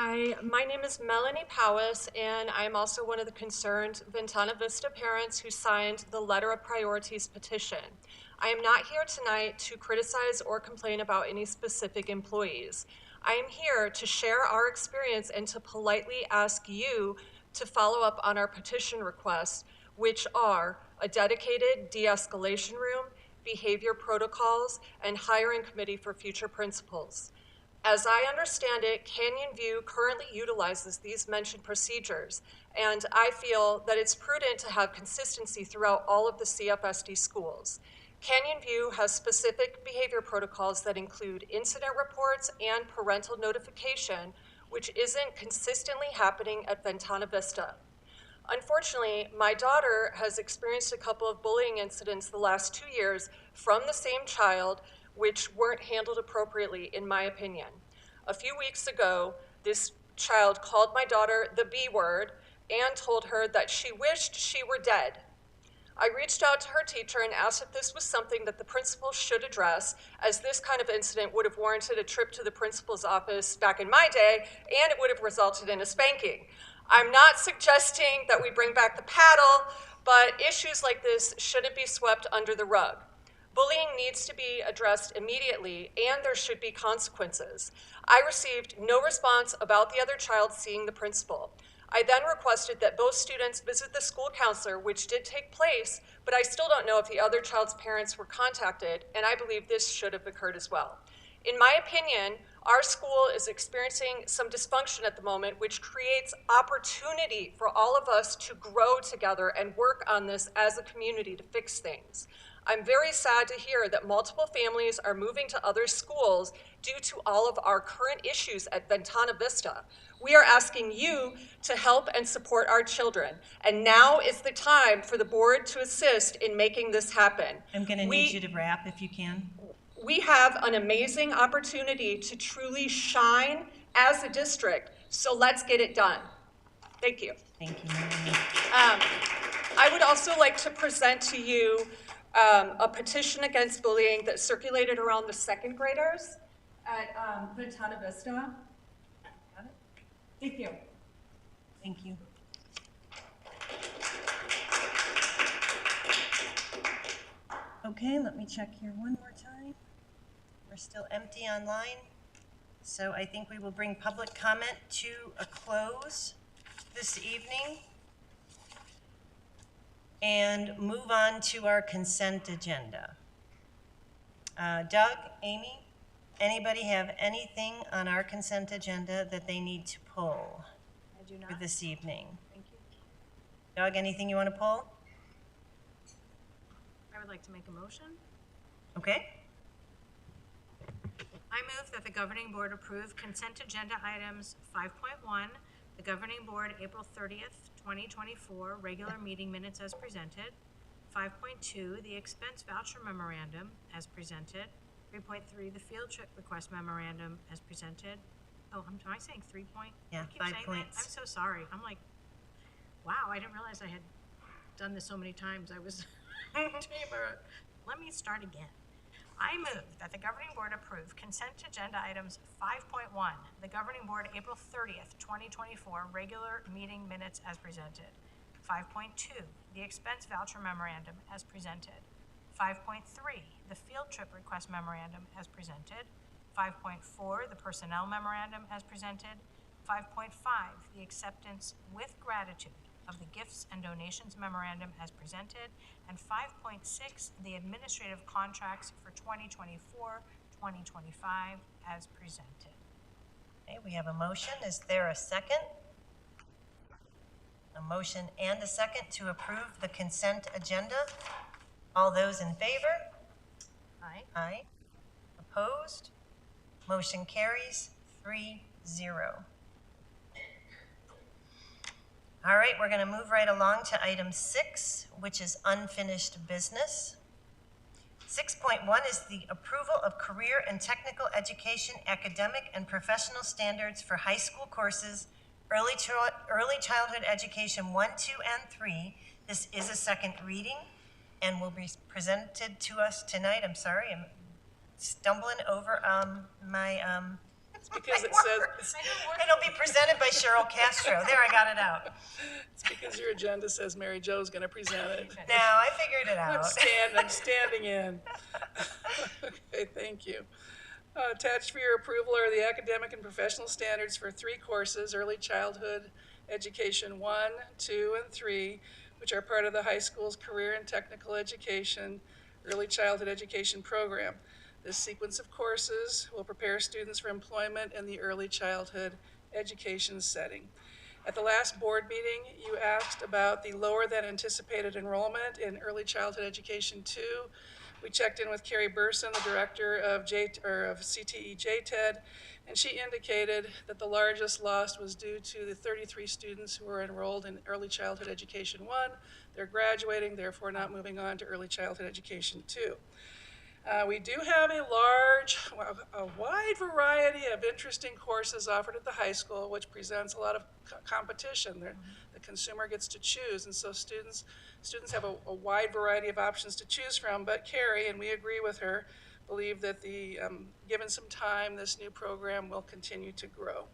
Speaker 10: Hi, my name is Melanie Powis, and I'm also one of the concerned Ventana Vista parents who signed the Letter of Priorities petition. I am not here tonight to criticize or complain about any specific employees. I am here to share our experience and to politely ask you to follow up on our petition requests, which are a dedicated de-escalation room, behavior protocols, and hiring committee for future principals. As I understand it, Canyon View currently utilizes these mentioned procedures, and I feel that it's prudent to have consistency throughout all of the CFSD schools. Canyon View has specific behavior protocols that include incident reports and parental notification, which isn't consistently happening at Ventana Vista. Unfortunately, my daughter has experienced a couple of bullying incidents the last 2 years from the same child, which weren't handled appropriately, in my opinion. A few weeks ago, this child called my daughter the B word and told her that she wished she were dead. I reached out to her teacher and asked if this was something that the principal should address, as this kind of incident would have warranted a trip to the principal's office back in my day, and it would have resulted in a spanking. I'm not suggesting that we bring back the paddle, but issues like this shouldn't be swept under the rug. Bullying needs to be addressed immediately, and there should be consequences. I received no response about the other child seeing the principal. I then requested that both students visit the school counselor, which did take place, but I still don't know if the other child's parents were contacted, and I believe this should have occurred as well. In my opinion, our school is experiencing some dysfunction at the moment, which creates opportunity for all of us to grow together and work on this as a community to fix things. I'm very sad to hear that multiple families are moving to other schools due to all of our current issues at Ventana Vista. We are asking you to help and support our children, and now is the time for the board to assist in making this happen.
Speaker 1: I'm going to need you to wrap if you can.
Speaker 10: We have an amazing opportunity to truly shine as a district, so let's get it done. Thank you.
Speaker 1: Thank you, Melanie.
Speaker 10: I would also like to present to you a petition against bullying that circulated around the second graders at Ventana Vista. Got it? Thank you.
Speaker 1: Thank you. Okay, let me check here one more time. We're still empty online, so I think we will bring public comment to a close this evening and move on to our consent agenda. Doug, Amy, anybody have anything on our consent agenda that they need to pull
Speaker 3: I do
Speaker 1: for
Speaker 3: not.
Speaker 1: this evening?
Speaker 3: Thank you.
Speaker 1: Doug, anything you want to pull?
Speaker 6: I would like to make a motion.
Speaker 1: Okay,
Speaker 6: I move that the governing board approve consent agenda items 5.1, the governing board April 30th, 2024 regular meeting minutes as presented. 5.2, the expense voucher memorandum as presented. 3.3, the field trip request memorandum as presented. Oh, am I saying 3 point?
Speaker 1: Yeah,
Speaker 6: I keep
Speaker 1: 5
Speaker 6: saying
Speaker 1: points.
Speaker 6: that. I'm so sorry. I'm like, wow, I didn't realize I had done this so many times. I was, let me start again. I move that the governing board approve consent agenda items 5.1, the governing board April 30th, 2024 regular meeting minutes as presented. 5.2, the expense voucher memorandum as presented. 5.3, the field trip request memorandum as presented. 5.4, the personnel memorandum as presented. 5.5, the acceptance with gratitude of the gifts and donations memorandum as presented, and 5.6, the administrative contracts for 2024-2025 as presented.
Speaker 1: okay, we have a motion. Is there a second? A motion and a second to approve the consent agenda. All those in favor?
Speaker 6: Aye.
Speaker 1: Aye. Opposed? Motion carries 3-0. All right, we're going to move right along to item 6, which is unfinished business. 6.1 is the approval of career and technical education academic and professional standards for high school courses, early childhood education 1, 2, and 3. This is a second reading and will be presented to us tonight. I'm sorry, I'm stumbling over my
Speaker 2: It's because it says,
Speaker 1: It'll be presented by Cheryl Castro. There, I got it out.
Speaker 2: it's because your agenda says Mary Jo's gonna present it.
Speaker 1: No, I figured it out.
Speaker 2: I'm standing in. Okay, thank you. Attached for your approval are the academic and professional standards for 3 courses, Early Childhood Education 1, 2, and 3, which are part of the high school's Career and Technical Education Early Childhood Education program. This sequence of courses will prepare students for employment in the early childhood education setting. At the last board meeting, you asked about the lower than anticipated enrollment in Early Childhood Education 2. We checked in with Carrie Burson, the director of CTE JTED, and she indicated that the largest loss was due to the 33 students who were enrolled in Early Childhood Education 1. They're graduating, therefore not moving on to Early Childhood Education 2. We do have a wide variety of interesting courses offered at the high school, which presents a lot of competition. The consumer gets to choose, and so students have a wide variety of options to choose from. But Carrie, and we agree with her, believe that given some time, this new program will continue to grow.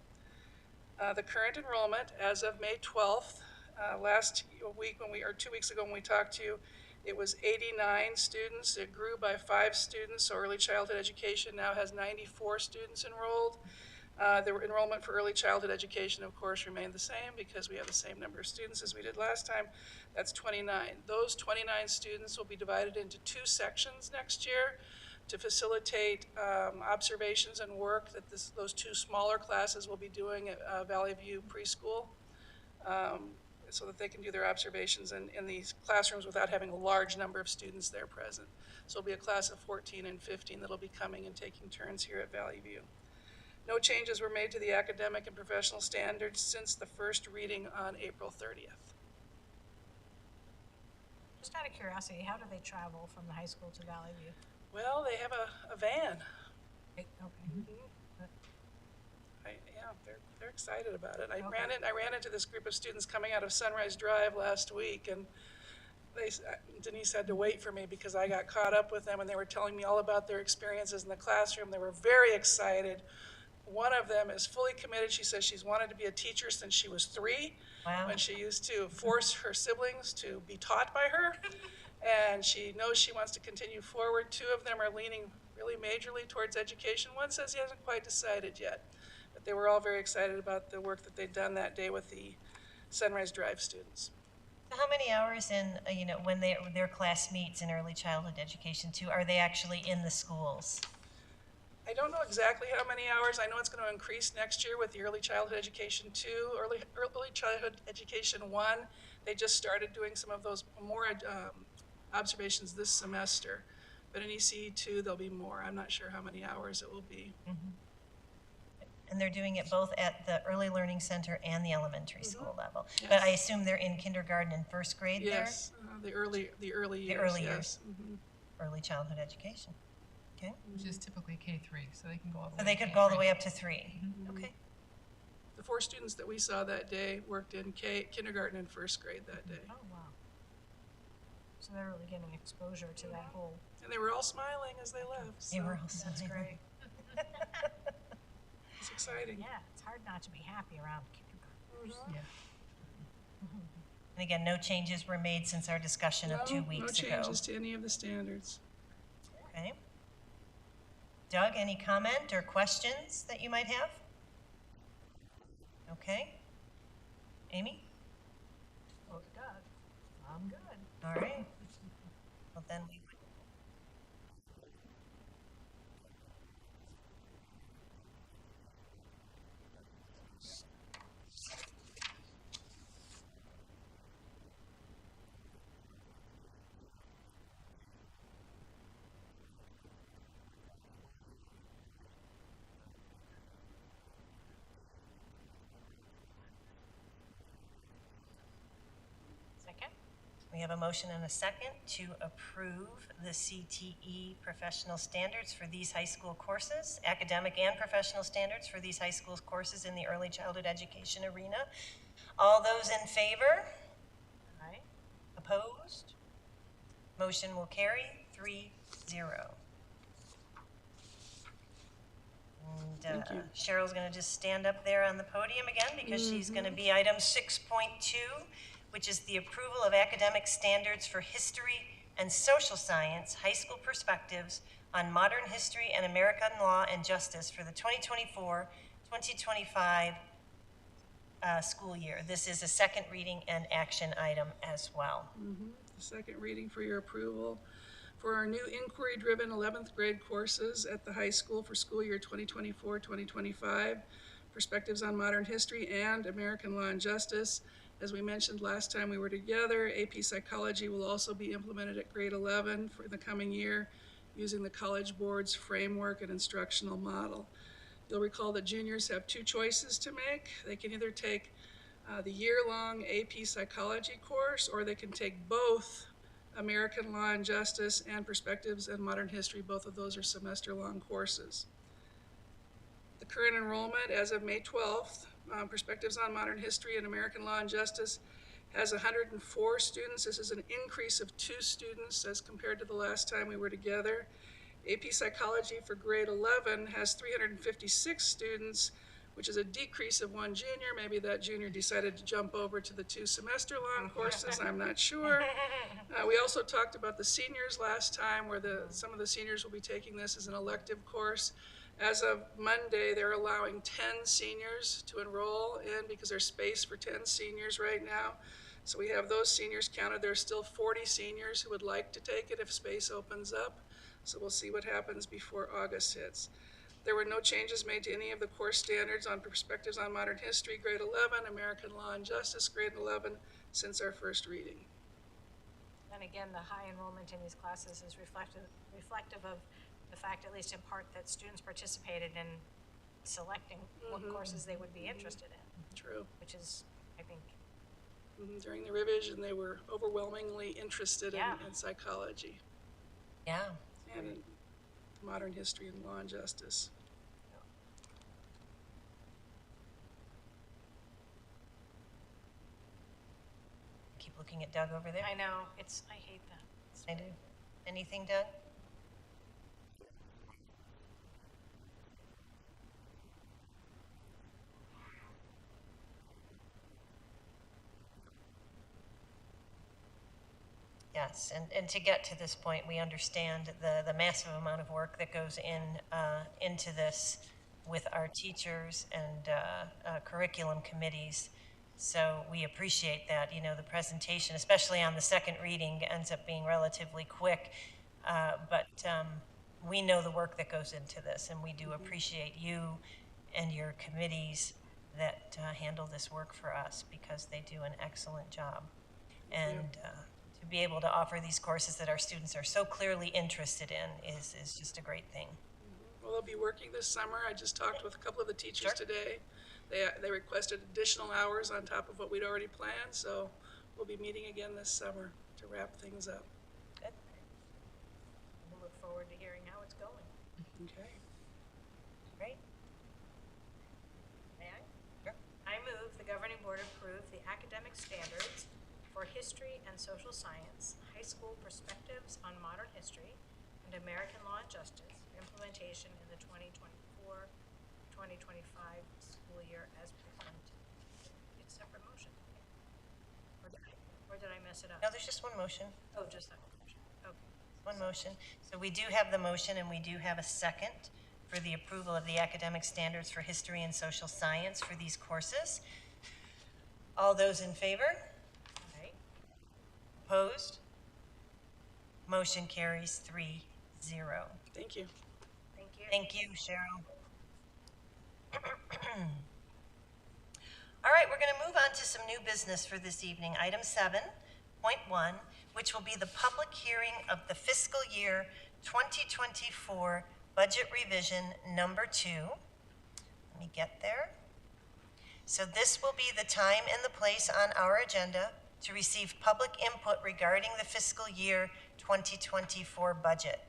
Speaker 2: The current enrollment as of May 12th, last week 2 weeks ago when we talked to you, it was 89 students. It grew by 5 students, so early childhood education now has 94 students enrolled. The enrollment for early childhood education, of course, remained the same because we have the same number of students as we did last time. That's 29. Those 29 students will be divided into 2 sections next year to facilitate observations and work that those 2 smaller classes will be doing at Valley View Preschool. So that they can do their observations in these classrooms without having a large number of students there present. So it'll be a class of 14 and 15 that'll be coming and taking turns here at Valley View. No changes were made to the academic and professional standards since the first reading on April 30th.
Speaker 6: Just out of curiosity, how do they travel from the high school to Valley View?
Speaker 2: Well, they have a van.
Speaker 6: Okay.
Speaker 2: They're excited about it. I ran into this group of students coming out of Sunrise Drive last week, and Denise had to wait for me because I got caught up with them, and they were telling me all about their experiences in the classroom. They were very excited. One of them is fully committed. She says she's wanted to be a teacher since she was 3, when she used to force her siblings to be taught by her, and she knows she wants to continue forward. 2 of them are leaning really majorly towards education. One says he hasn't quite decided yet. But they were all very excited about the work that they'd done that day with the Sunrise Drive students.
Speaker 1: So how many hours when their class meets in early childhood education 2, are they actually in the schools?
Speaker 2: I don't know exactly how many hours. I know it's going to increase next year with the Early Childhood Education 2, Early Childhood Education 1. They just started doing some of those more observations this semester. But in ECE 2, there'll be more. I'm not sure how many hours it will be.
Speaker 1: Mm-hmm. And they're doing it both at the Early Learning Center and the elementary school level.
Speaker 2: Yes.
Speaker 1: But I assume they're in kindergarten and first grade
Speaker 2: yes, the early years.
Speaker 1: The early years.
Speaker 2: Mm-hmm.
Speaker 1: Early childhood education. Okay.
Speaker 11: Which is typically K-3, so they can go all the way.
Speaker 1: So they could go all the way up to 3. Mm-hmm. Okay.
Speaker 2: The 4 students that we saw that day worked in kindergarten and first grade that day.
Speaker 6: Oh, wow. So they're really getting exposure to that whole.
Speaker 2: And they were all smiling as they left. So
Speaker 1: They were all smiling.
Speaker 6: That's great.
Speaker 2: it's exciting.
Speaker 6: Yeah, it's hard not to be happy around kindergarten.
Speaker 11: Yeah.
Speaker 1: And again, no changes were made since our discussion of 2 weeks
Speaker 2: No
Speaker 1: ago.
Speaker 2: changes to any of the standards.
Speaker 1: Okay. Doug, any comment or questions that you might have? Okay. Amy?
Speaker 6: Oh, Doug, I'm good.
Speaker 1: All right. Well, then we would.
Speaker 6: Second?
Speaker 1: We have a motion and a second to approve the CTE professional standards for these high school courses, academic and professional standards for these high school courses in the early childhood education arena. All those in favor?
Speaker 6: Aye.
Speaker 1: Opposed? Motion will carry 3-0. And And Cheryl's going to just stand up there on the podium again because she's going to be item 6.2, which is the approval of academic standards for history and social science, high school perspectives on modern history and American law and justice for the 2024-2025 school year. This is a second reading and action item as well.
Speaker 12: The second reading for your approval for our new inquiry-driven 11th grade courses at the high school for school year 2024-2025, Perspectives on Modern History and American Law and Justice. As we mentioned last time we were together, AP Psychology will also be implemented at grade 11 for the coming year using the College Board's framework and instructional model. You'll recall that juniors have two choices to make. They can either take the year-long AP Psychology course, or they can take both American Law and Justice and Perspectives and Modern History. Both of those are semester-long courses. The current enrollment as of May 12th, Perspectives on Modern History and American Law and Justice has 104 students. This is an increase of 2 students as compared to the last time we were together. AP Psychology for grade 11 has 356 students, which is a decrease of 1 junior. Maybe that junior decided to jump over to the 2 semester-long courses, I'm not sure. We also talked about the seniors last time, where some of the seniors will be taking this as an elective course. As of Monday, they're allowing 10 seniors to enroll in because there's space for 10 seniors right now. So we have those seniors counted. There's still 40 seniors who would like to take it if space opens up. So we'll see what happens before August hits. There were no changes made to any of the course standards on Perspectives on Modern History, grade 11, American Law and Justice, grade 11, since our first reading.
Speaker 6: And again, the high enrollment in these classes is reflective of the fact, at least in part, that students participated in selecting what courses they would be interested in.
Speaker 12: True.
Speaker 6: Which is, I think.
Speaker 12: During the revision, they were overwhelmingly interested in psychology.
Speaker 1: Yeah.
Speaker 12: And in modern history and law and justice.
Speaker 1: Keep looking at Doug over there.
Speaker 6: I know, I hate that.
Speaker 1: I do. Anything, Doug? Yes, and to get to this point, we understand the massive amount of work that goes into this with our teachers and curriculum committees. So we appreciate that. You know, the presentation, especially on the second reading, ends up being relatively quick. But we know the work that goes into this, and we do appreciate you and your committees that handle this work for us, because they do an excellent job. And to be able to offer these courses that our students are so clearly interested in is just a great thing.
Speaker 12: Well, they'll be working this summer. I just talked with a couple of the teachers today. They requested additional hours on top of what we'd already planned, so we'll be meeting again this summer to wrap things up.
Speaker 1: Good.
Speaker 6: We'll look forward to hearing how it's going.
Speaker 12: Okay.
Speaker 1: Great.
Speaker 6: May I?
Speaker 1: Sure.
Speaker 6: I move the governing board approve the academic standards for history and social science, high school perspectives on modern history, and American law and justice for implementation in the 2024-2025 school year as presented. It's a separate motion. Or did I mess it up?
Speaker 1: No, there's just one motion.
Speaker 6: Oh, just that one motion. Okay.
Speaker 1: One motion. So we do have the motion, and we do have a second for the approval of the academic standards for history and social science for these courses. All those in favor? Opposed? Motion carries 3-0.
Speaker 12: Thank you.
Speaker 6: Thank you.
Speaker 1: Thank you, Cheryl. All right, we're going to move on to some new business for this evening. Item 7.1, which will be the public hearing of the fiscal year 2024 budget revision number 2. Let me get there. So this will be the time and the place on our agenda to receive public input regarding the fiscal year 2024 budget.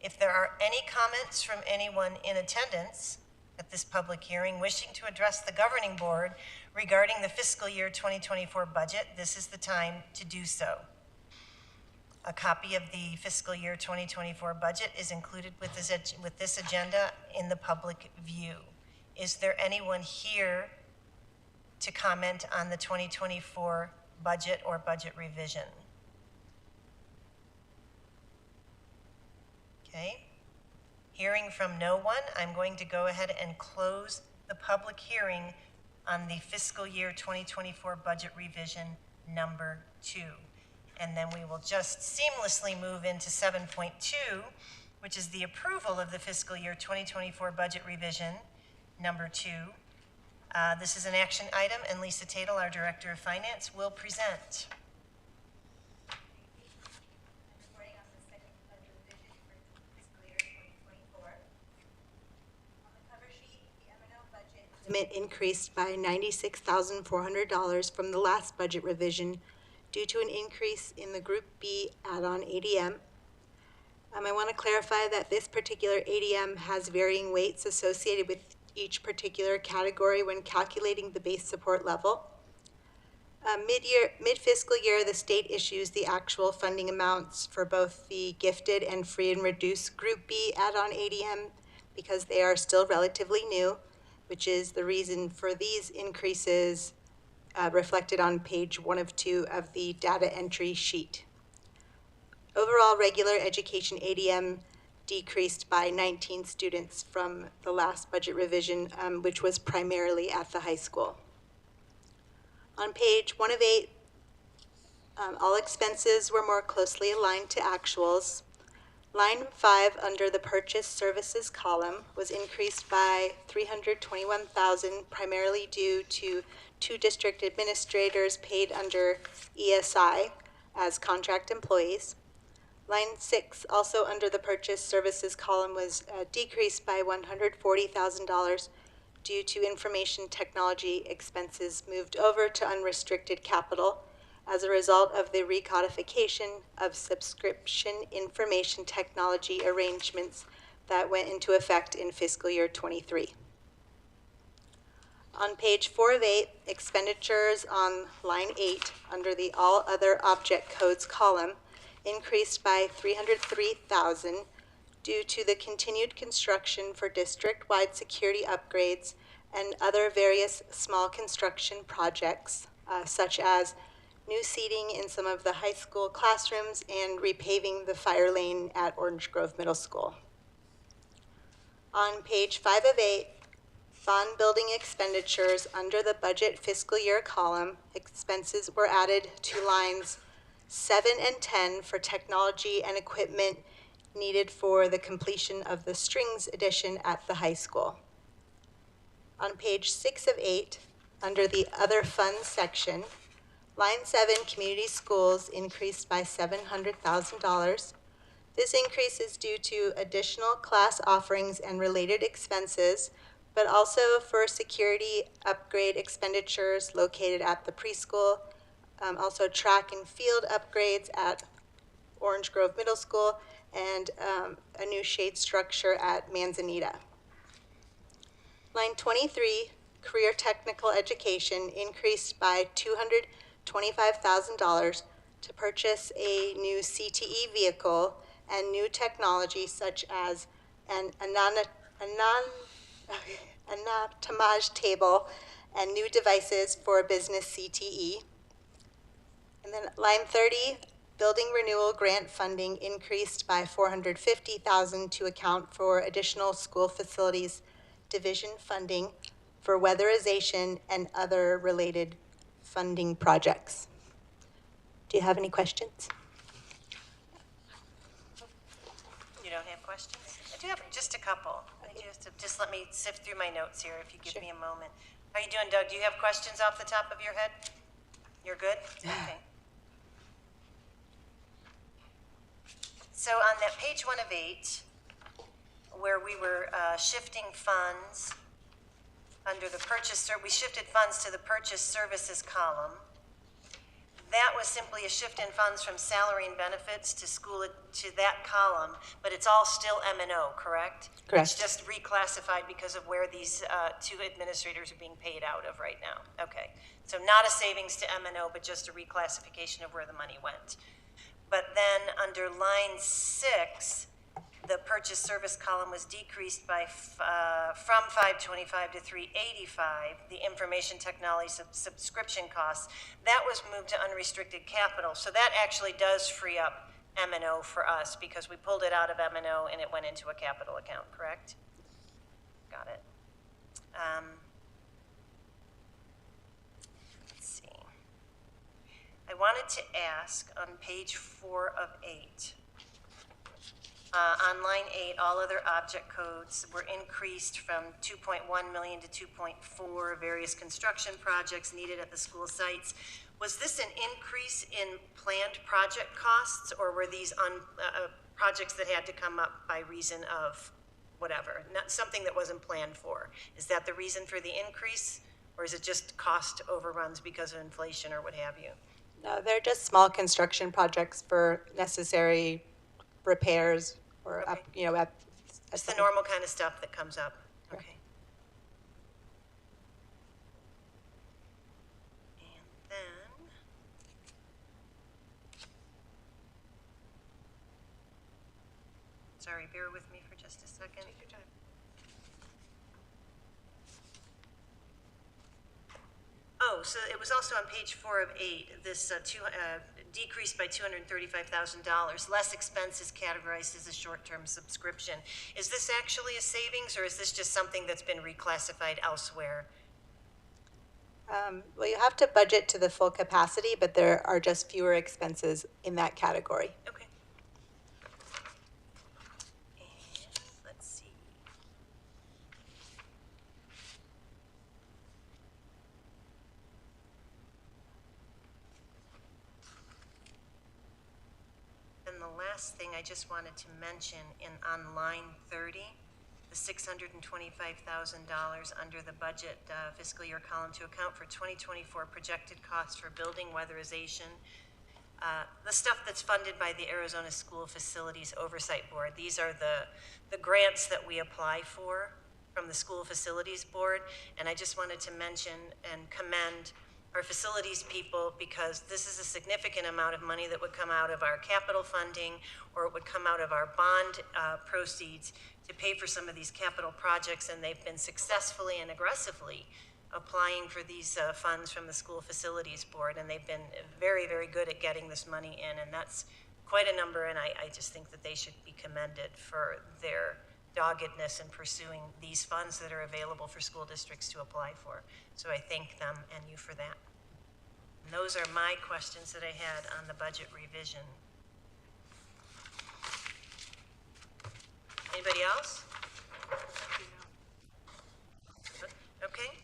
Speaker 1: If there are any comments from anyone in attendance at this public hearing wishing to address the governing board regarding the fiscal year 2024 budget, this is the time to do so. A copy of the fiscal year 2024 budget is included with this agenda in the public view. Is there anyone here to comment on the 2024 budget or budget revision? Okay. Hearing from no one, I'm going to go ahead and close the public hearing on the fiscal year 2024 budget revision number 2. And then we will just seamlessly move into 7.2, which is the approval of the fiscal year 2024 budget revision number 2. This is an action item, and Lisa Tatel, our Director of Finance, will present.
Speaker 13: Limit increased by $96,400 from the last budget revision due to an increase in the Group B add-on ADM. I want to clarify that this particular ADM has varying weights associated with each particular category when calculating the base support level. Mid-fiscal year, the state issues the actual funding amounts for both the gifted and free and reduced Group B add-on ADM because they are still relatively new, which is the reason for these increases reflected on page 1 of 2 of the data entry sheet. Overall, regular education ADM decreased by 19 students from the last budget revision, which was primarily at the high school. On page 1 of 8, all expenses were more closely aligned to actuals. Line 5 under the purchase services column was increased by $321,000, primarily due to 2 district administrators paid under ESI as contract employees. Line 6, also under the purchase services column, was decreased by $140,000 due to information technology expenses moved over to unrestricted capital as a result of the recodification of subscription information technology arrangements that went into effect in fiscal year 23. On page 4 of 8, expenditures on line 8 under the All Other Object Codes column increased by $303,000 due to the continued construction for district-wide security upgrades and other various small construction projects, such as new seating in some of the high school classrooms and repaving the fire lane at Orange Grove Middle School. On page 5 of 8, bond building expenditures under the budget fiscal year column, expenses were added to lines 7 and 10 for technology and equipment needed for the completion of the strings addition at the high school. On page 6 of 8, under the Other Funds section, line 7, community schools, increased by $700,000. This increase is due to additional class offerings and related expenses, but also for security upgrade expenditures located at the preschool, also track and field upgrades at Orange Grove Middle School, and a new shade structure at Manzanita. Line 23, career technical education, increased by $225,000 to purchase a new CTE vehicle and new technology such as an anatomage table and new devices for business CTE. And then line 30, building renewal grant funding increased by $450,000 to account for additional school facilities division funding for weatherization and other related funding projects. Do you have any questions?
Speaker 1: You don't have questions? I do have just a couple. Just let me sift through my notes here if you give me a moment. How are you doing, Doug? Do you have questions off the top of your head? You're good? Okay. So on that page 1 of 8, where we were shifting funds under the purchase, we shifted funds to the purchase services column. That was simply a shift in funds from salary and benefits to that column, but it's all still M&O, correct?
Speaker 13: Correct.
Speaker 1: It's just reclassified because of where these 2 administrators are being paid out of right now. Okay, so not a savings to M&O, but just a reclassification of where the money went. But then under line 6, the purchase service column was decreased by, from 525 to 385, the information technology subscription costs, that was moved to unrestricted capital. So that actually does free up M&O for us because we pulled it out of M&O and it went into a capital account, correct? Got it. Let's see. I wanted to ask on page 4 of 8, on line 8, all other object codes were increased from 2.1 million to 2.4, various construction projects needed at the school sites. Was this an increase in planned project costs, or were these projects that had to come up by reason of whatever, not something that wasn't planned for? Is that the reason for the increase, or is it just cost overruns because of inflation or what have you?
Speaker 13: No, they're just small construction projects for necessary repairs or
Speaker 1: Okay. It's the
Speaker 13: some-
Speaker 1: normal kind of stuff that comes up.
Speaker 13: Correct.
Speaker 1: Okay. And then, sorry, bear with me for just a second. Take your time. Oh, so it was also on page 4 of 8, this decreased by $235,000. Less expense is categorized as a short-term subscription. Is this actually a savings, or is this just something that's been reclassified elsewhere?
Speaker 13: Well, you have to budget to the full capacity, but there are just fewer expenses in that category.
Speaker 1: Okay. And let's see. And the last thing I just wanted to mention on line 30, the $625,000 under the budget fiscal year column to account for 2024 projected costs for building weatherization. The stuff that's funded by the Arizona School Facilities Oversight Board. These are the grants that we apply for from the School Facilities Board. And I just wanted to mention and commend our facilities people, because this is a significant amount of money that would come out of our capital funding, or it would come out of our bond proceeds to pay for some of these capital projects, and they've been successfully and aggressively applying for these funds from the School Facilities Board, and they've been very, very good at getting this money in, and that's quite a number, and I just think that they should be commended for their doggedness in pursuing these funds that are available for school districts to apply for. So I thank them and you for that. And those are my questions that I had on the budget revision. Anybody else? Okay.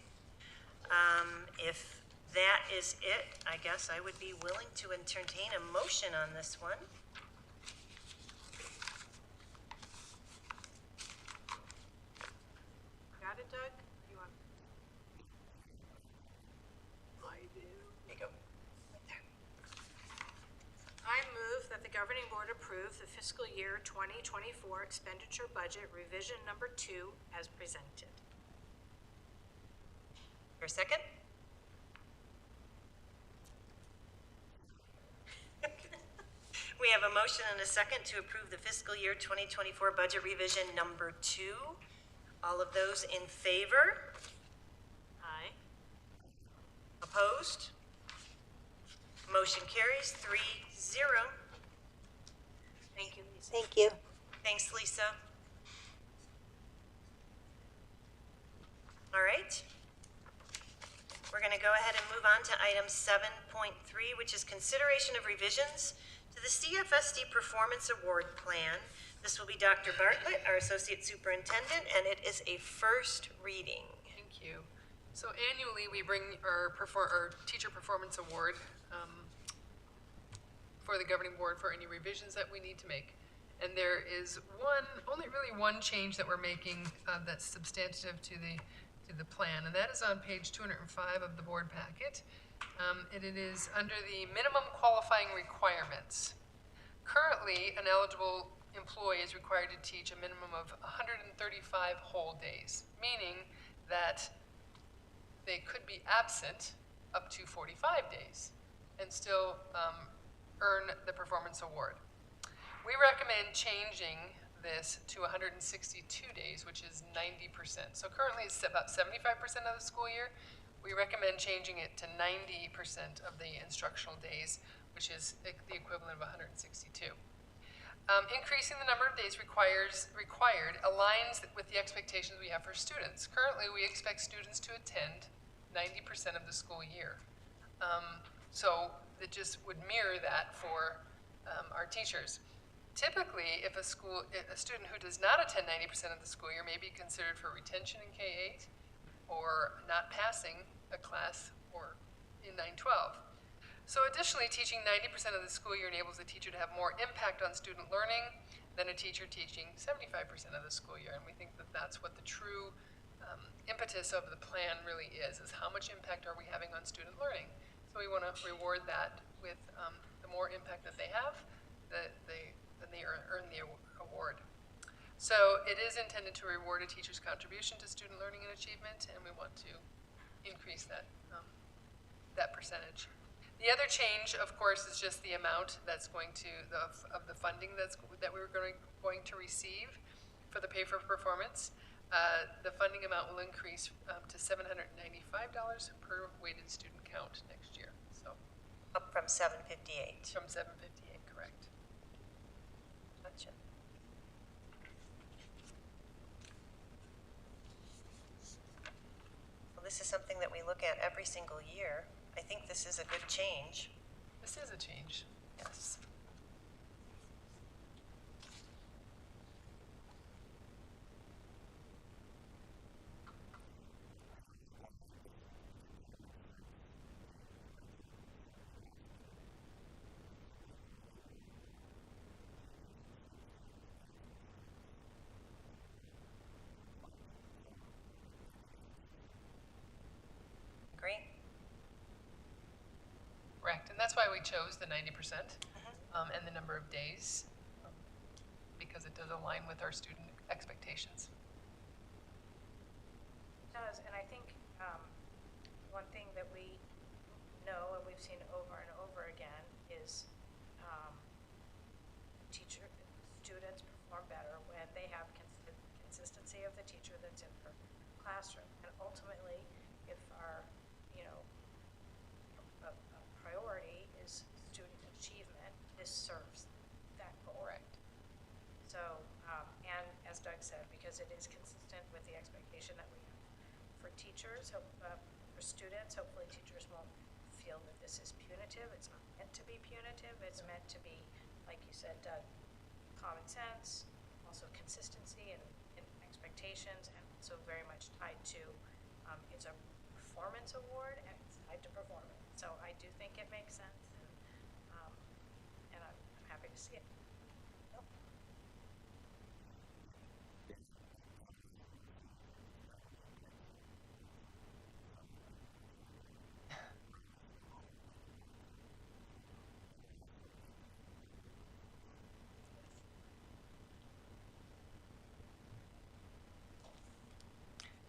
Speaker 1: If that is it, I guess I would be willing to entertain a motion on this one.
Speaker 6: Got it, Doug? You want?
Speaker 1: There you go. Right there.
Speaker 6: I move that the governing board approve the fiscal year 2024 expenditure budget revision number 2 as presented.
Speaker 1: For a second? We have a motion and a second to approve the fiscal year 2024 budget revision number 2. All of those in favor? Aye. Opposed? Motion carries 3-0.
Speaker 6: Thank you, Lisa.
Speaker 13: Thank you.
Speaker 1: Thanks, Lisa. All right. We're going to go ahead and move on to item 7.3, which is consideration of revisions to the CFSD Performance Award Plan. This will be Dr. Bartlett, our Associate Superintendent, and it is a first reading.
Speaker 11: Thank you. So annually, we bring our Teacher Performance Award for the governing board for any revisions that we need to make. And there is only really one change that we're making that's substantive to the plan, and that is on page 205 of the board packet. It is under the minimum qualifying requirements. Currently, an eligible employee is required to teach a minimum of 135 whole days, meaning that they could be absent up to 45 days and still earn the performance award. We recommend changing this to 162 days, which is 90%. So currently it's about 75% of the school year. We recommend changing it to 90% of the instructional days, which is the equivalent of 162. Increasing the number of days required aligns with the expectations we have for students. Currently, we expect students to attend 90% of the school year. So it just would mirror that for our teachers. Typically, if a student who does not attend 90% of the school year may be considered for retention in K-8 or not passing a class or in 9-12. So additionally, teaching 90% of the school year enables a teacher to have more impact on student learning than a teacher teaching 75% of the school year. And we think that that's what the true impetus of the plan really is how much impact are we having on student learning. So we want to reward that with the more impact that they have, then they earn the award. So it is intended to reward a teacher's contribution to student learning and achievement, and we want to increase that, that percentage. The other change, of course, is just the amount that's going to, of the funding that we were going to receive for the pay for performance. The funding amount will increase to $795 per weighted student count next year. So
Speaker 1: Up from 758.
Speaker 11: from 758, correct.
Speaker 1: Gotcha. Well, this is something that we look at every single year. I think this is a good change.
Speaker 11: This is a change, yes.
Speaker 1: Great.
Speaker 11: Correct, and that's why we chose the 90% and the number of days, because it does align with our student expectations.
Speaker 6: It does, and I think one thing that we know and we've seen over and over again is students perform better when they have consistency of the teacher that's in her classroom. And ultimately, if our, a priority is student achievement, this serves that goal.
Speaker 11: Correct.
Speaker 6: So, and as Doug said, because it is consistent with the expectation that we have for teachers, for students, hopefully teachers won't feel that this is punitive. It's not meant to be punitive. It's meant to be, like you said, Doug, common sense, also consistency and expectations, and so very much tied to, it's a performance award and it's tied to performance. So I do think it makes sense, and I'm happy to see it.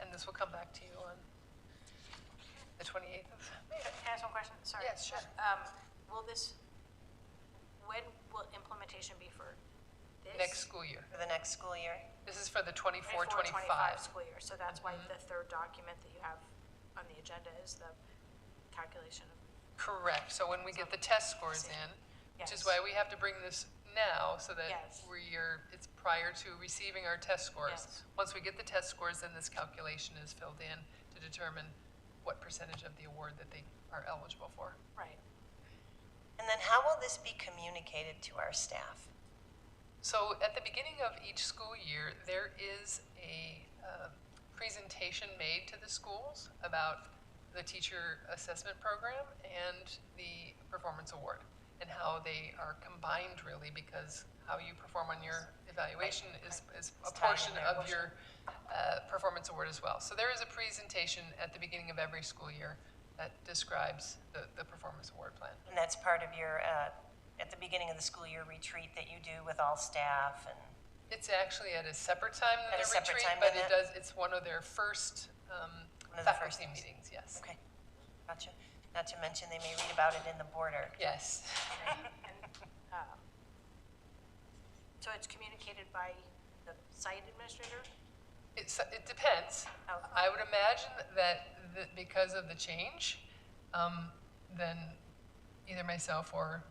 Speaker 11: And this will come back to you on the 28th of May.
Speaker 6: Can I ask one question? Sorry.
Speaker 11: Yes, sure.
Speaker 6: When will implementation be for this?
Speaker 11: Next school year.
Speaker 1: For the next school year.
Speaker 11: This is for the 24-25.
Speaker 6: 24-25 school year. So that's why the third document that you have on the agenda is the calculation of.
Speaker 11: Correct, so when we get the test scores in, which is
Speaker 6: Yes.
Speaker 11: why we have to bring this now, so that
Speaker 6: Yes.
Speaker 11: it's prior to receiving our test scores.
Speaker 6: Yes.
Speaker 11: Once we get the test scores, then this calculation is filled in to determine what percentage of the award that they are eligible for.
Speaker 6: Right.
Speaker 1: And then how will this be communicated to our staff?
Speaker 11: So at the beginning of each school year, there is a presentation made to the schools about the teacher assessment program and the performance award, and how they are combined really, because how you perform on your evaluation is a
Speaker 1: tied in
Speaker 11: portion
Speaker 1: there,
Speaker 11: of your performance award as well. So there is a presentation at the beginning of every school year that describes the performance award plan.
Speaker 1: And that's part of your, at the beginning of the school year retreat that you do with all staff and,
Speaker 11: It's actually at a separate time than
Speaker 1: At a
Speaker 11: the
Speaker 1: separate
Speaker 11: retreat,
Speaker 1: time
Speaker 11: but
Speaker 1: than
Speaker 11: it
Speaker 1: that?
Speaker 11: it's one of their first
Speaker 1: One of the first
Speaker 11: faculty
Speaker 1: things.
Speaker 11: meetings, yes.
Speaker 1: okay, gotcha. Not to mention they may read about it in the border.
Speaker 11: Yes.
Speaker 6: And, so it's communicated by the site administrator?
Speaker 11: It depends.
Speaker 6: Oh.
Speaker 11: I would imagine that because of the change, then either myself or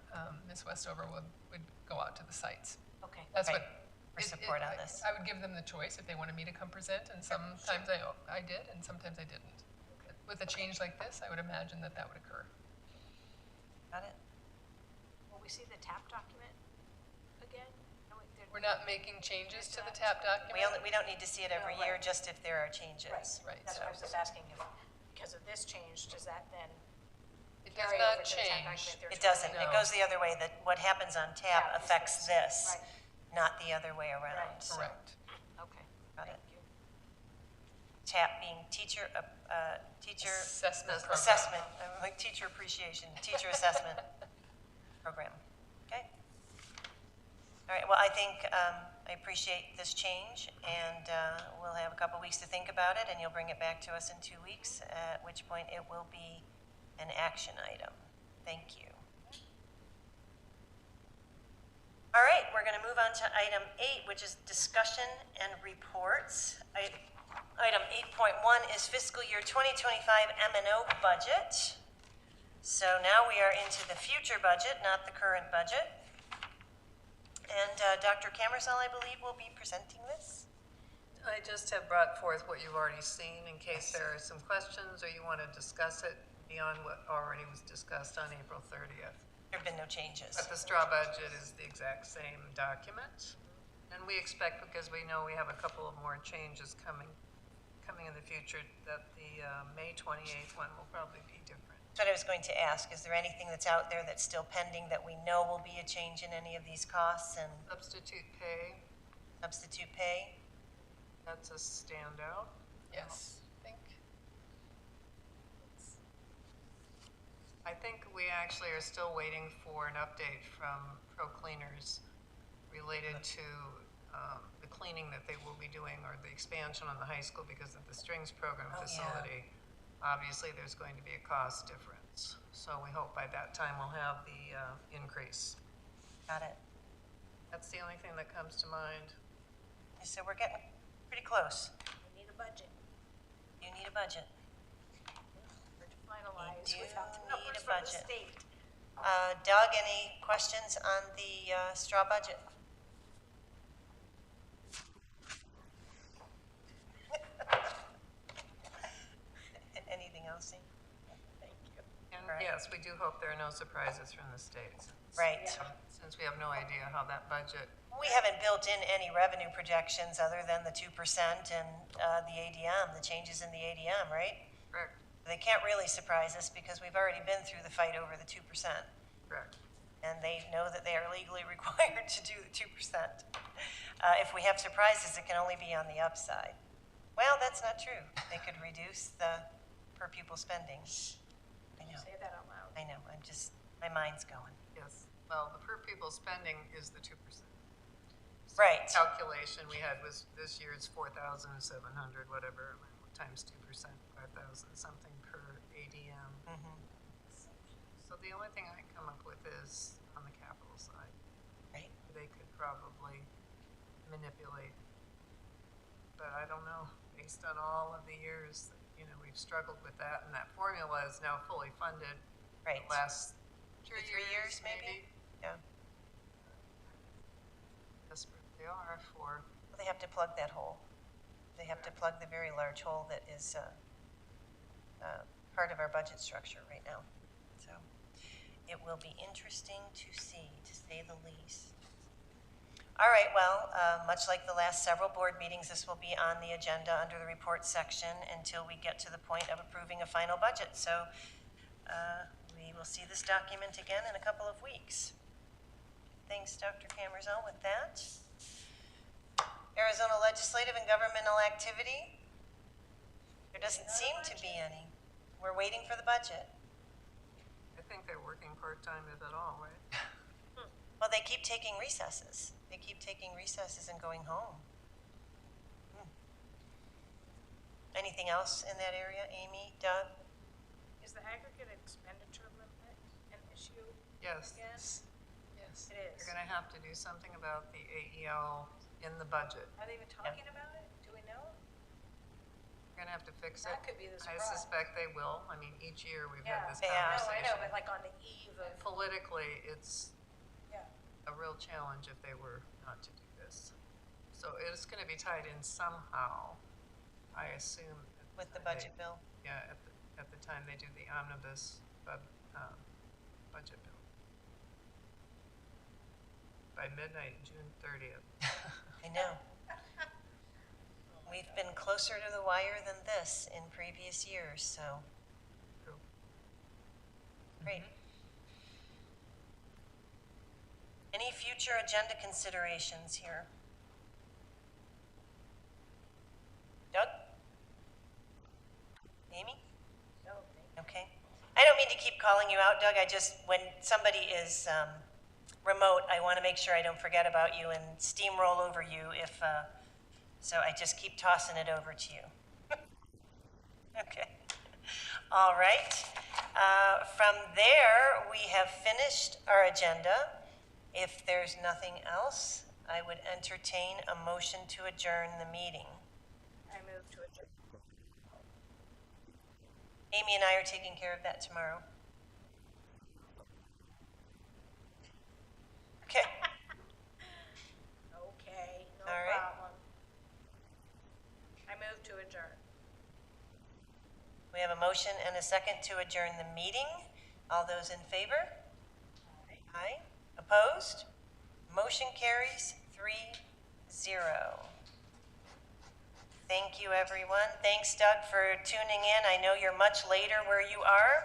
Speaker 11: Ms. Westover would go out to the sites.
Speaker 6: Okay.
Speaker 11: That's
Speaker 1: Right.
Speaker 11: what.
Speaker 1: For support on this.
Speaker 11: I would give them the choice if they wanted me to come present, and sometimes I did, and sometimes I didn't. With a change like this, I would imagine that would occur.
Speaker 1: Got it?
Speaker 6: Will we see the TAP document again? No,
Speaker 11: We're not making changes to the TAP document.
Speaker 1: We don't need to see it every
Speaker 6: No,
Speaker 1: year,
Speaker 6: right.
Speaker 1: just if there are changes.
Speaker 11: Right.
Speaker 6: That's what I was just asking if, because of this change, does that then
Speaker 11: It does
Speaker 6: carry
Speaker 11: not
Speaker 6: over to the TAP
Speaker 11: change.
Speaker 6: document? They're
Speaker 1: It doesn't.
Speaker 11: No.
Speaker 1: It goes the other way, that what happens on TAP
Speaker 6: Yeah,
Speaker 1: affects this,
Speaker 6: Right.
Speaker 1: not the other way around.
Speaker 6: Right.
Speaker 1: So,
Speaker 11: Correct.
Speaker 6: Okay,
Speaker 1: Got it.
Speaker 6: thank you.
Speaker 1: TAP being teacher
Speaker 11: Assessment program.
Speaker 1: assessment, like teacher appreciation, teacher assessment program. Okay? All right, well, I think I appreciate this change, and we'll have a couple weeks to think about it, and you'll bring it back to us in 2 weeks, at which point it will be an action item. Thank you. All right, we're going to move on to item 8, which is discussion and reports. Item 8.1 is fiscal year 2025 M&O budget. So now we are into the future budget, not the current budget. And Dr. Camersall, I believe, will be presenting this.
Speaker 2: I just have brought forth what you've already seen in case there are some questions or you want to discuss it beyond what already was discussed on April 30th.
Speaker 1: There have been no changes.
Speaker 2: But the straw budget is the exact same document. And we expect, because we know we have a couple of more changes coming in the future, that the May 28th one will probably be different.
Speaker 1: That's what I was going to ask. Is there anything that's out there that's still pending that we know will be a change in any of these costs? And
Speaker 2: Substitute pay,
Speaker 1: substitute pay?
Speaker 2: that's a standout.
Speaker 11: Yes.
Speaker 2: I think we actually are still waiting for an update from Pro Cleaners related to the cleaning that they will be doing, or the expansion on the high school because of the strings program
Speaker 1: Oh, yeah.
Speaker 2: facility. Obviously, there's going to be a cost difference. So we hope by that time we'll have the increase.
Speaker 1: Got it.
Speaker 2: That's the only thing that comes to mind.
Speaker 1: So we're getting pretty close.
Speaker 6: We need a budget.
Speaker 1: You need a budget.
Speaker 6: We're to finalize
Speaker 1: You
Speaker 6: without the
Speaker 1: need
Speaker 6: numbers
Speaker 1: a
Speaker 6: from the
Speaker 1: budget.
Speaker 6: state.
Speaker 1: Doug, any questions on the straw budget? Anything else? Amy? Thank you.
Speaker 2: And
Speaker 1: Correct.
Speaker 2: yes, we do hope there are no surprises from the states.
Speaker 1: Right.
Speaker 2: Since we have no idea how that budget,
Speaker 1: We haven't built in any revenue projections other than the 2% and the ADM, the changes in the ADM, right?
Speaker 2: correct,
Speaker 1: They can't really surprise us because we've already been through the fight over the 2%.
Speaker 2: correct.
Speaker 1: And they know that they are legally required to do the 2%. If we have surprises, it can only be on the upside. Well, that's not true. They could reduce the per pupil spending. I know,
Speaker 6: Say that out loud.
Speaker 1: I know, my mind's going.
Speaker 2: Yes, well, the per pupil spending is the 2%.
Speaker 1: Right.
Speaker 2: Calculation we had was, this year's 4,700, whatever, times 2%, 5,000 something per ADM.
Speaker 1: Mhm.
Speaker 2: So the only thing I come up with is on the capital side.
Speaker 1: Right.
Speaker 2: They could probably manipulate, but I don't know, based on all of the years, that, we've struggled with that, and that formula is now fully funded.
Speaker 1: Right.
Speaker 2: The last
Speaker 1: 2 or 3 years, maybe? Yeah.
Speaker 2: Desperate they are for,
Speaker 1: They have to plug that hole. They have to plug the very large hole that is part of our budget structure right now. So it will be interesting to see, to say the least. All right, well, much like the last several board meetings, this will be on the agenda under the report section until we get to the point of approving a final budget. So we will see this document again in a couple of weeks. Thanks, Dr. Camersall, with that. Arizona legislative and governmental activity? There doesn't seem to be any. We're waiting for the budget.
Speaker 2: I think they're working part-time if at all, right?
Speaker 1: Well, they keep taking recesses. They keep taking recesses and going home. Anything else in that area, Amy, Doug?
Speaker 6: Is the aggregate expenditure limit an issue
Speaker 2: Yes.
Speaker 6: again?
Speaker 11: Yes.
Speaker 6: It is.
Speaker 2: You're gonna have to do something about the AEL in the budget.
Speaker 3: Are they even talking about it? Do we know?
Speaker 2: We're gonna have to fix it.
Speaker 3: That could be the
Speaker 2: I
Speaker 3: surprise.
Speaker 2: suspect they will. I mean, each year we've
Speaker 3: Yeah.
Speaker 2: had this
Speaker 1: Yeah.
Speaker 3: No,
Speaker 2: conversation.
Speaker 3: I know, but like on the eve of,
Speaker 2: Politically, it's
Speaker 3: yeah.
Speaker 2: a real challenge if they were not to do this. So it's gonna be tied in somehow, I assume.
Speaker 1: With the budget bill.
Speaker 2: Yeah, at the time they do the omnibus budget bill. By midnight, June 30th.
Speaker 1: I know. We've been closer to the wire than this in previous years, so.
Speaker 2: True.
Speaker 1: Great. Any future agenda considerations here? Doug? Amy?
Speaker 3: No,
Speaker 1: Okay. I don't mean to keep calling you out, Doug. I just, when somebody is remote, I want to make sure I don't forget about you and steamroll over you if, so I just keep tossing it over to you. Okay. All right. From there, we have finished our agenda. If there's nothing else, I would entertain a motion to adjourn the meeting.
Speaker 3: I move to adjourn.
Speaker 1: Amy and I are taking care of that tomorrow. Okay.
Speaker 3: Okay, no
Speaker 1: All right.
Speaker 3: problem. I move to adjourn.
Speaker 1: We have a motion and a second to adjourn the meeting. All those in favor? Aye. Opposed? Motion carries 3-0. Thank you, everyone. Thanks, Doug, for tuning in. I know you're much later where you are.